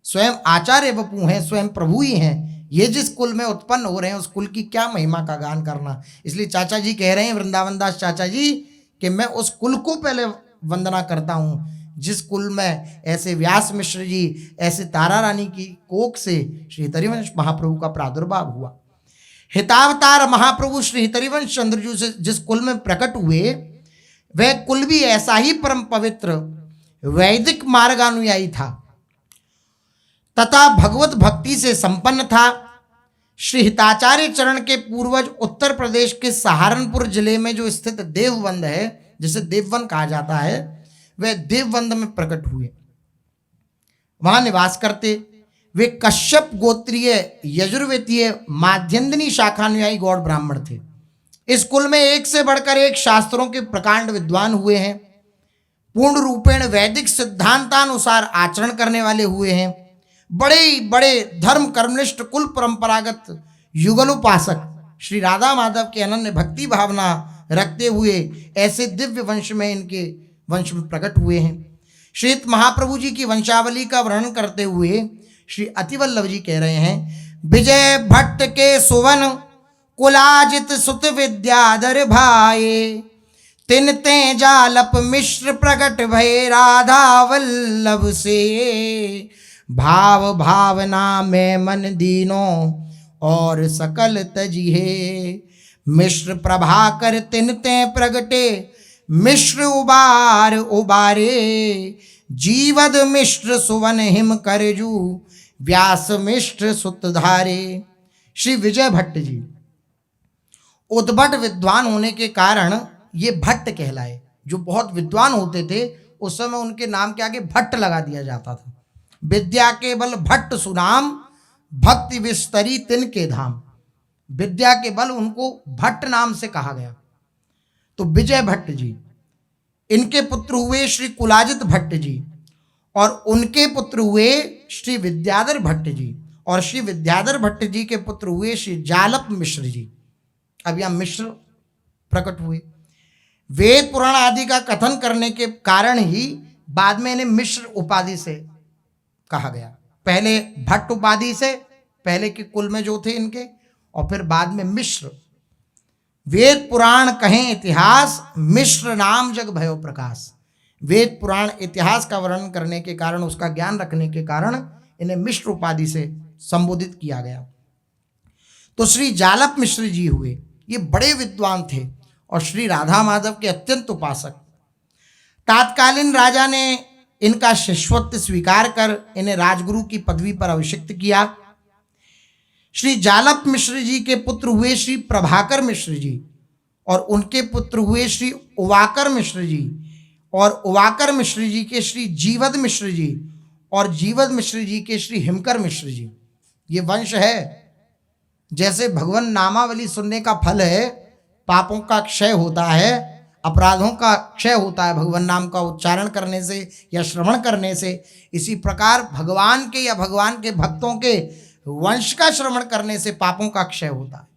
स्वयं आचार्य वपु हैं, स्वयं प्रभु ही हैं। ये जिस कुल में उत्पन्न हो रहे हैं उस कुल की क्या महिमा का गान करना। इसलिए चाचा जी कह रहे हैं, वृंदावन दास चाचा जी, कि मैं उस कुल को पहले वंदना करता हूं जिस कुल में ऐसे व्यास मिश्र जी, ऐसे तारा रानी की कोख से श्री हरिवंश महाप्रभु का प्रादुर्भाव हुआ। हितावतार महाप्रभु श्री हरिवंश चंद्रजू से जिस कुल में प्रकट हुए वह कुल भी ऐसा ही परम पवित्र वैदिक मार्गानुयायी था तथा भगवत भक्ति से संपन्न था। श्री हिताचार्य चरण के पूर्वज उत्तर प्रदेश के सहारनपुर जिले में जो स्थित देवबंद है, जिसे देववन कहा जाता है, वे देवबंद में प्रकट हुए, वहां निवास करते। वे कश्यप गोत्रीय यजुर्वेदीय माध्यन्दिनी शाखानुयायी गौड़ ब्राह्मण थे। इस कुल में एक से बढ़कर एक शास्त्रों के प्रकांड विद्वान हुए हैं, पूर्ण रूपेण वैदिक सिद्धांतानुसार आचरण करने वाले हुए हैं। बड़े बड़े धर्म कर्मनिष्ठ कुल परंपरागत युगलोपासक श्री राधा माधव की अनन्य भक्ति भावना रखते हुए ऐसे दिव्य वंश में इनके वंश में प्रकट हुए हैं। श्री महाप्रभु जी की वंशावली का वर्णन करते हुए श्री अतिवल्लभ जी कह रहे हैं, विजय भट्ट के सुवन कुलाजित सुत विद्याधर भाए, तिन ते जालप मिश्र प्रकट भय राधा वल्लभ से, भाव भावना में मन दीनों और सकल तजिहे, मिश्र प्रभाकर तिन ते प्रगटे मिश्र उबार उबारे, जीवद मिश्र सुवन हिम करजू व्यास मिश्र सुतधारे। श्री विजय भट्ट जी उद्भट विद्वान होने के कारण ये भट्ट कहलाए। जो बहुत विद्वान होते थे उस समय उनके नाम के आगे भट्ट लगा दिया जाता था। विद्या के बल भट्ट सुनाम, भक्ति विस्तरी तिन के धाम। विद्या के बल उनको भट्ट नाम से कहा गया। तो विजय भट्ट जी, इनके पुत्र हुए श्री कुलाजित भट्ट जी, और उनके पुत्र हुए श्री विद्याधर भट्ट जी, और श्री विद्याधर भट्ट जी के पुत्र हुए श्री जालप मिश्र जी। अब यहां मिश्र प्रकट हुए। वेद पुराण आदि का कथन करने के कारण ही बाद में इन्हें मिश्र उपाधि से कहा गया। पहले भट्ट उपाधि से, पहले के कुल में जो थे इनके, और फिर बाद में मिश्र। वेद पुराण कहें इतिहास, मिश्र नाम जग भयो प्रकाश। वेद पुराण इतिहास का वर्णन करने के कारण, उसका ज्ञान रखने के कारण इन्हें मिश्र उपाधि से संबोधित किया गया। तो श्री जालप मिश्र जी हुए, ये बड़े विद्वान थे और श्री राधा माधव के अत्यंत उपासक। तात्कालीन राजा ने इनका शिष्यत्व स्वीकार कर इन्हें राजगुरु की पदवी पर अभिषिक्त किया। श्री जालप मिश्र जी के पुत्र हुए श्री प्रभाकर मिश्र जी, और उनके पुत्र हुए श्री उवाकर मिश्र जी, और उवाकर मिश्र जी के श्री जीवद मिश्र जी, और जीवद मिश्र जी के श्री हिमकर मिश्र जी। ये वंश है। जैसे भगवान नामावली सुनने का फल है, पापों का क्षय होता है, अपराधों का क्षय होता है भगवान नाम का उच्चारण करने से या श्रवण करने से, इसी प्रकार भगवान के या भगवान के भक्तों के वंश का श्रवण करने से पापों का क्षय होता है।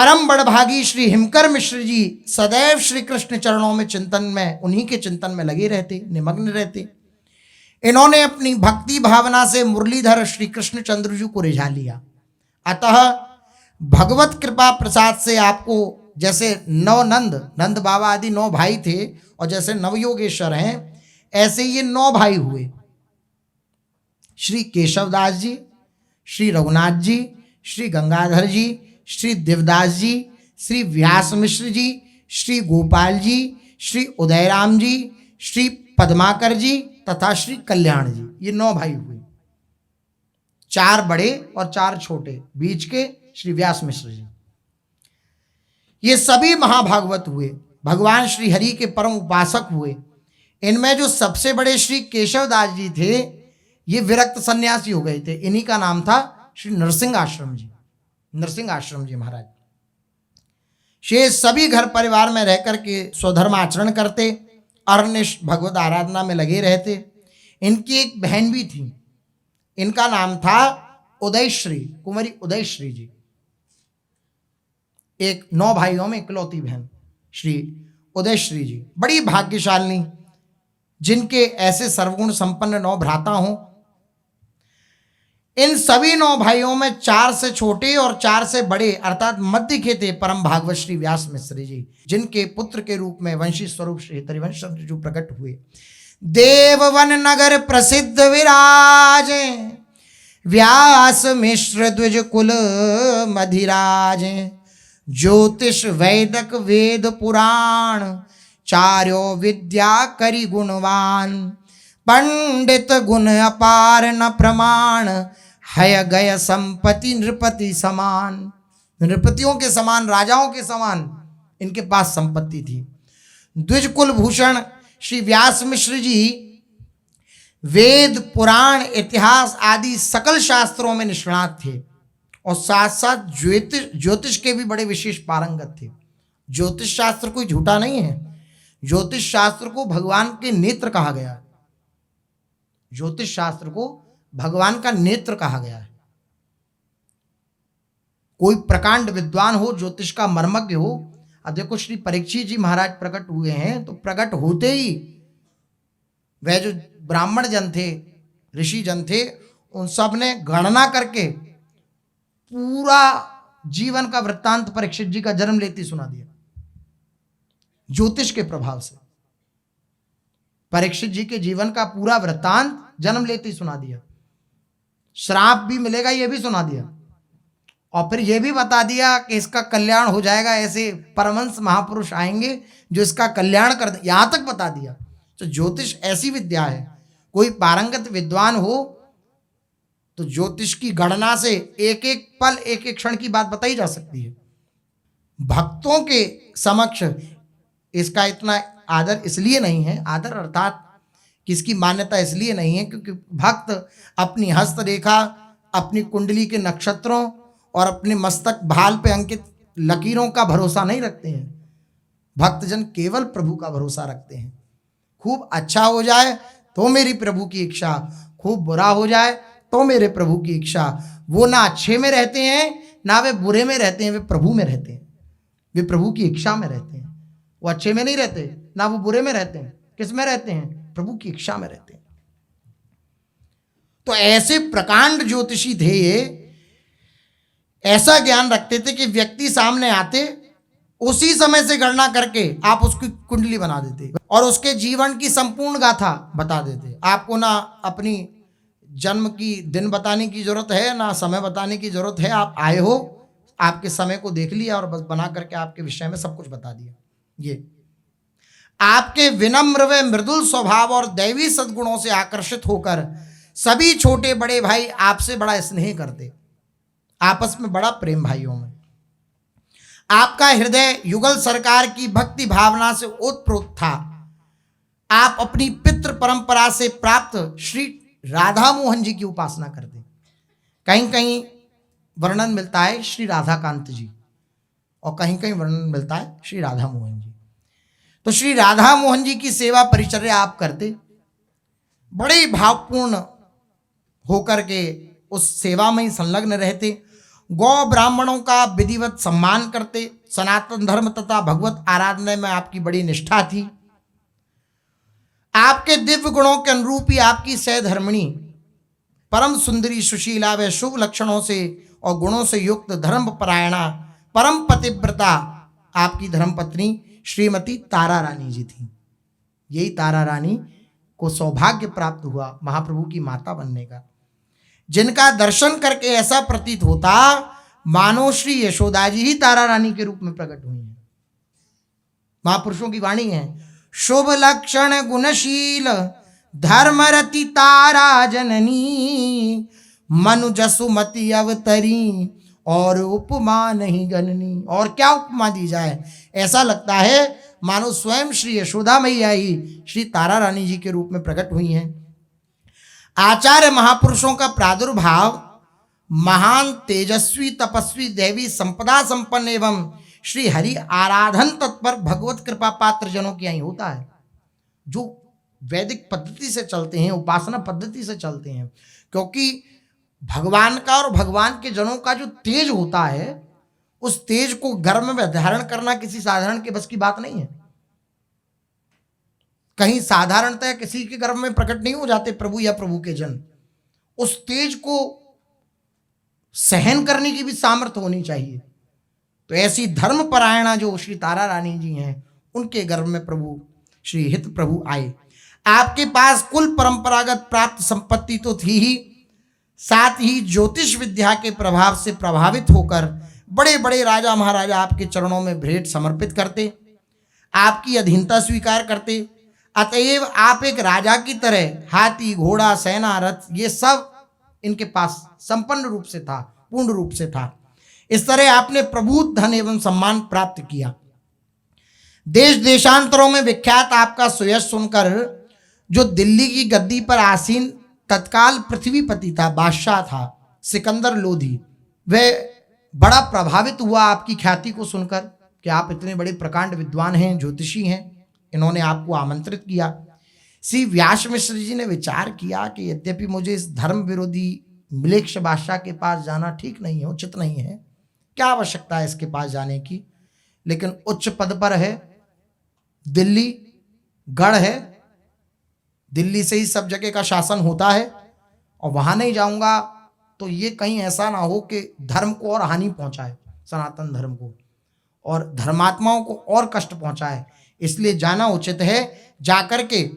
परम बड़भागी श्री हिमकर मिश्र जी सदैव श्री कृष्ण चरणों में चिंतन में, उन्हीं के चिंतन में लगे रहते, निमग्न रहते। इन्होंने अपनी भक्ति भावना से मुरलीधर श्री कृष्ण चंद्र जी को रिझा लिया। अतः भगवत कृपा प्रसाद से आपको जैसे नंद बाबा आदि 9 भाई थे और जैसे नवयोगेश्वर हैं, ऐसे ये 9 भाई हुए। श्री केशवदास जी, श्री रघुनाथ जी, श्री गंगाधर जी, श्री देवदास जी, श्री व्यास मिश्र जी, श्री गोपाल जी, श्री उदयराम जी, श्री पद्माकर जी तथा श्री कल्याण जी, ये 9 भाई हुए। 4 बड़े और 4 छोटे, बीच के श्री व्यास मिश्र जी। ये सभी महाभागवत हुए, भगवान श्री हरि के परम उपासक हुए। इनमें जो सबसे बड़े श्री केशवदास जी थे, ये विरक्त सन्यासी हो गए थे। इन्हीं का नाम था श्री नरसिंह आश्रम जी, नरसिंह आश्रम जी महाराज। शेष सभी घर परिवार में रहकर के स्वधर्म आचरण करते, अरनिष्ठ भगवत आराधना में लगे रहते। इनकी एक बहन भी थी, इनका नाम था उदयश्री, कुंवरी उदयश्री जी। एक 9 भाइयों में इकलौती बहन श्री उदयश्री जी, बड़ी भाग्यशालिनी, जिनके ऐसे सर्वगुण संपन्न 9 भ्राता हों। इन सभी 9 भाइयों में 4 से छोटे और 4 से बड़े अर्थात मध्य के थे परम भागवत श्री व्यास मिश्र जी, जिनके पुत्र के रूप में वंशी स्वरूप श्री हरिवंश जो प्रकट हुए। देववन नगर प्रसिद्ध विराज, व्यास मिश्र द्विज कुल मधिराज। ज्योतिष वैदक वेद पुराण, चार्यो विद्या करी गुणवान। पंडित गुण अपार न प्रमाण, हय गय संपत्ति नृपति समान। नृपतियों के समान, राजाओं के समान इनके पास संपत्ति थी। द्विज कुल भूषण श्री व्यास मिश्र जी वेद पुराण इतिहास आदि सकल शास्त्रों में निष्णात थे और साथ साथ ज्योतिष के भी बड़े विशेष पारंगत थे। ज्योतिष शास्त्र कोई झूठा नहीं है, ज्योतिष शास्त्र को भगवान के नेत्र कहा गया है। ज्योतिष शास्त्र को भगवान का नेत्र कहा गया है। कोई प्रकांड विद्वान हो, ज्योतिष का मर्मज्ञ हो। अब देखो श्री परीक्षित जी महाराज प्रकट हुए हैं, तो प्रकट होते ही वह जो ब्राह्मण जन थे, ऋषि जन थे, उन सब ने गणना करके पूरा जीवन का वृत्तांत परीक्षित जी का जन्म लेती सुना दिया। ज्योतिष के प्रभाव से परीक्षित जी के जीवन का पूरा वृत्तांत जन्म लेती सुना दिया। श्राप भी मिलेगा ये भी सुना दिया, और फिर ये भी बता दिया कि इसका कल्याण हो जाएगा, ऐसे परमहंस महापुरुष आएंगे जो इसका कल्याण कर दे, यहां तक बता दिया। तो ज्योतिष ऐसी विद्या है, कोई पारंगत विद्वान हो तो ज्योतिष की गणना से एक एक पल एक एक क्षण की बात बताई जा सकती है। भक्तों के समक्ष इसका इतना आदर इसलिए नहीं है, आदर अर्थात कि इसकी मान्यता इसलिए नहीं है क्योंकि भक्त अपनी हस्तरेखा, अपनी कुंडली के नक्षत्रों और अपने मस्तक भाल पे अंकित लकीरों का भरोसा नहीं रखते हैं। भक्तजन केवल प्रभु का भरोसा रखते हैं। खूब अच्छा हो जाए तो मेरी प्रभु की इच्छा, खूब बुरा हो जाए तो मेरे प्रभु की इच्छा। वो ना अच्छे में रहते हैं ना वे बुरे में रहते हैं, वे प्रभु में रहते हैं, वे प्रभु की इच्छा में रहते हैं। वो अच्छे में नहीं रहते ना वो बुरे में रहते हैं, किस में रहते हैं? प्रभु की इच्छा में रहते हैं। तो ऐसे प्रकांड ज्योतिषी थे ये, ऐसा ज्ञान रखते थे कि व्यक्ति सामने आते उसी समय से गणना करके आप उसकी कुंडली बना देते और उसके जीवन की संपूर्ण गाथा बता देते। आपको ना अपनी जन्म की दिन बताने की जरूरत है ना समय बताने की जरूरत है। आप आए हो, आपके समय को देख लिया और बस बना करके आपके विषय में सब कुछ बता दिया। ये आपके विनम्र व मृदुल स्वभाव और दैवी सद्गुणों से आकर्षित होकर सभी छोटे बड़े भाई आपसे बड़ा स्नेह करते, आपस में बड़ा प्रेम भाइयों में। आपका हृदय युगल सरकार की भक्ति भावना से ओतप्रोत था। आप अपनी पितृ परंपरा से प्राप्त श्री राधा मोहन जी की उपासना करते। कहीं कहीं वर्णन मिलता है श्री राधाकांत जी और कहीं कहीं वर्णन मिलता है श्री राधा मोहन जी। तो श्री राधा मोहन जी की सेवा परिचर्या आप करते, बड़े भावपूर्ण होकर के उस सेवा में ही संलग्न रहते। गौ ब्राह्मणों का विधिवत सम्मान करते, सनातन धर्म तथा भगवत आराधना में आपकी बड़ी निष्ठा थी। आपके दिव्य गुणों के अनुरूप ही आपकी सहधर्मिणी परम सुंदरी सुशीला व शुभ लक्षणों से और गुणों से युक्त धर्मपरायणा परम पतिव्रता आपकी धर्मपत्नी श्रीमती तारा रानी जी थी। यही तारा रानी को सौभाग्य प्राप्त हुआ महाप्रभु की माता बनने का, जिनका दर्शन करके ऐसा प्रतीत होता मानो श्री यशोदा जी ही तारा रानी के रूप में प्रकट हुई हैं। महापुरुषों की वाणी है, शुभ लक्षण गुणशील धर्मरति तारा जननी, मनुज सुमति अवतरी और उपमा नहीं गणनी। और क्या उपमा दी जाए, ऐसा लगता है मानो स्वयं श्री यशोदा मैया ही श्री तारा रानी जी के रूप में प्रकट हुई हैं। आचार्य महापुरुषों का प्रादुर्भाव महान तेजस्वी तपस्वी देवी संपदा संपन्न एवं श्री हरि आराधन तत्पर भगवत कृपा पात्र जनों के यहीं होता है, जो वैदिक पद्धति से चलते हैं, उपासना पद्धति से चलते हैं। क्योंकि भगवान का और भगवान के जनों का जो तेज होता है, उस तेज को गर्भ में धारण करना किसी साधारण के बस की बात नहीं है। कहीं साधारणतः किसी के गर्भ में प्रकट नहीं हो जाते प्रभु या प्रभु के जन। उस तेज को सहन करने की भी सामर्थ्य होनी चाहिए। तो ऐसी धर्मपरायणा जो श्री तारा रानी जी हैं, उनके गर्भ में प्रभु श्री हित प्रभु आए। आपके पास कुल परंपरागत प्राप्त संपत्ति तो थी ही, साथ ही ज्योतिष विद्या के प्रभाव से प्रभावित होकर बड़े बड़े राजा महाराजा आपके चरणों में भेंट समर्पित करते, आपकी अधीनता स्वीकार करते। अतएव आप एक राजा की तरह हाथी घोड़ा सेना रथ ये सब इनके पास संपन्न रूप से था, पूर्ण रूप से था। इस तरह आपने प्रभुत धन एवं सम्मान प्राप्त किया। देश देशांतरों में विख्यात आपका सुयश सुनकर जो दिल्ली की गद्दी पर आसीन तत्काल पृथ्वीपति था, बादशाह था सिकंदर लोधी, वह बड़ा प्रभावित हुआ आपकी ख्याति को सुनकर कि आप इतने बड़े प्रकांड विद्वान हैं, ज्योतिषी हैं। इन्होंने आपको आमंत्रित किया। श्री व्यास मिश्र जी ने विचार किया कि यद्यपि मुझे इस धर्म विरोधी मिलेक्ष बादशाह के पास जाना ठीक नहीं है, उचित नहीं है, क्या आवश्यकता है इसके पास जाने की, लेकिन उच्च पद पर है, दिल्ली गढ़ है, दिल्ली से ही सब जगह का शासन होता है, और वहां नहीं जाऊंगा तो ये कहीं ऐसा ना हो कि धर्म को और हानि पहुंचाए, सनातन धर्म को, और धर्मात्माओं को और कष्ट पहुंचाए। इसलिए जाना उचित है। जाकर के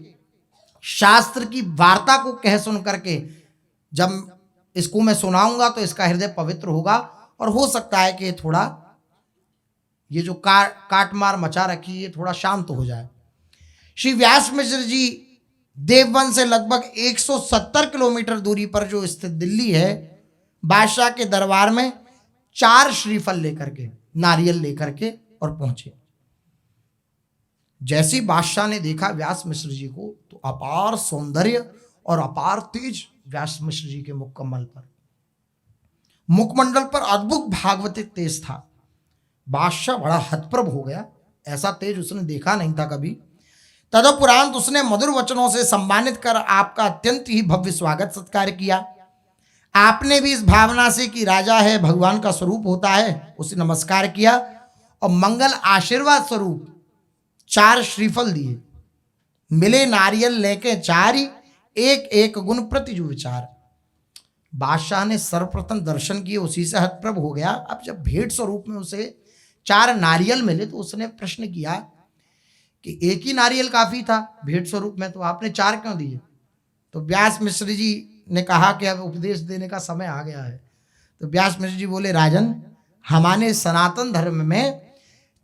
शास्त्र की वार्ता को कह सुन करके जब इसको मैं सुनाऊंगा तो इसका हृदय पवित्र होगा, और हो सकता है कि थोड़ा ये जो काट मार मचा रखी ये थोड़ा शांत हो जाए। श्री व्यास मिश्र जी देवबन से लगभग 170 किलोमीटर दूरी पर जो स्थित दिल्ली है, बादशाह के दरबार में 4 श्रीफल लेकर के, नारियल लेकर के और पहुंचे। जैसे बादशाह ने देखा व्यास मिश्र जी को तो अपार सौंदर्य और अपार तेज व्यास मिश्र जी के मुखमंडल पर अद्भुत भागवतिक तेज था। बादशाह बड़ा हतप्रभ हो गया, ऐसा तेज उसने देखा नहीं था कभी। तदुपरांत उसने मधुर वचनों से सम्मानित कर आपका अत्यंत ही भव्य स्वागत सत्कार किया। आपने भी इस भावना से कि राजा है भगवान का स्वरूप होता है, उसे नमस्कार किया और मंगल आशीर्वाद स्वरूप 4 श्रीफल दिए। मिले नारियल लेके 4 ही, एक एक गुण प्रति जो विचार। बादशाह ने सर्वप्रथम दर्शन किए, उसी से हतप्रभ हो गया। अब जब भेंट स्वरूप में उसे 4 नारियल मिले तो उसने प्रश्न किया कि एक ही नारियल काफी था भेंट स्वरूप में, तो आपने 4 क्यों दिए? तो व्यास मिश्र जी ने कहा कि अब उपदेश देने का समय आ गया है। तो व्यास मिश्र जी बोले, राजन, हमारे सनातन धर्म में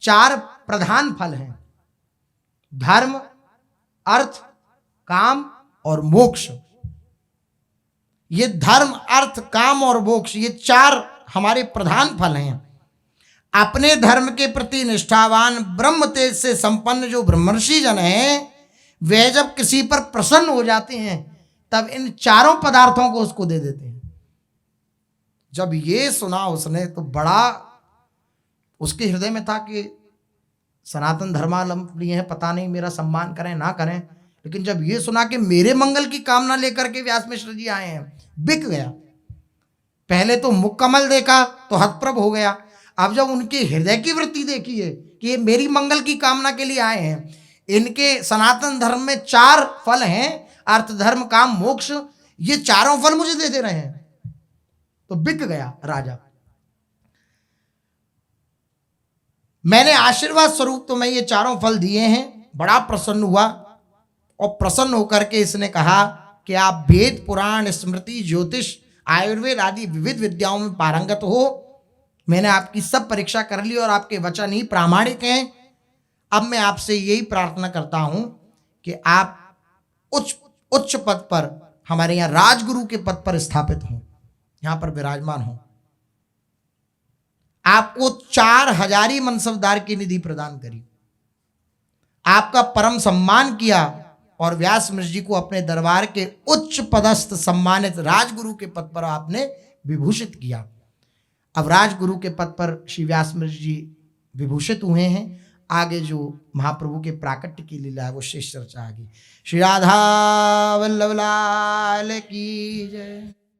4 प्रधान फल हैं, धर्म, अर्थ, काम और मोक्ष। ये धर्म, अर्थ, काम और मोक्ष, ये 4 हमारे प्रधान फल हैं। अपने धर्म के प्रति निष्ठावान ब्रह्म तेज से संपन्न जो ब्रह्मर्षि जन हैं, वे जब किसी पर प्रसन्न हो जाते हैं तब इन 4 पदार्थों को उसको दे देते हैं। जब ये सुना उसने तो बड़ा उसके हृदय में था कि सनातन धर्मावलंबी हैं, पता नहीं मेरा सम्मान करें ना करें, लेकिन जब ये सुना कि मेरे मंगल की कामना लेकर के व्यास मिश्र जी आए हैं, बिक गया। पहले तो मुकम्मल देखा तो हतप्रभ हो गया, अब जब उनके हृदय की वृत्ति देखी है कि ये मेरी मंगल की कामना के लिए आए हैं, इनके सनातन धर्म में 4 फल हैं, अर्थ धर्म काम मोक्ष, ये चारों फल मुझे दे रहे हैं, तो बिक गया राजा। मैंने आशीर्वाद स्वरूप तो मैं ये चारों फल दिए हैं, बड़ा प्रसन्न हुआ, और प्रसन्न होकर के इसने कहा कि आप वेद पुराण स्मृति ज्योतिष आयुर्वेद आदि विविध विद्याओं में पारंगत हो, मैंने आपकी सब परीक्षा कर ली और आपके वचन ही प्रामाणिक हैं। अब मैं आपसे यही प्रार्थना करता हूं कि आप उच्च पद पर, हमारे यहाँ राजगुरु के पद पर स्थापित हों, यहां पर विराजमान हो। आपको 4000 मनसबदार की निधि प्रदान करी, आपका परम सम्मान किया और व्यास मिश्र जी को अपने दरबार के उच्च पदस्थ सम्मानित राजगुरु के पद पर आपने विभूषित किया। अब राजगुरु के पद पर श्री व्यास मिश्र जी विभूषित हुए हैं। आगे जो महाप्रभु के प्राकट्य की लीला है वो शेष चर्चा आगे। श्री राधा वल्लभ लाल की जय।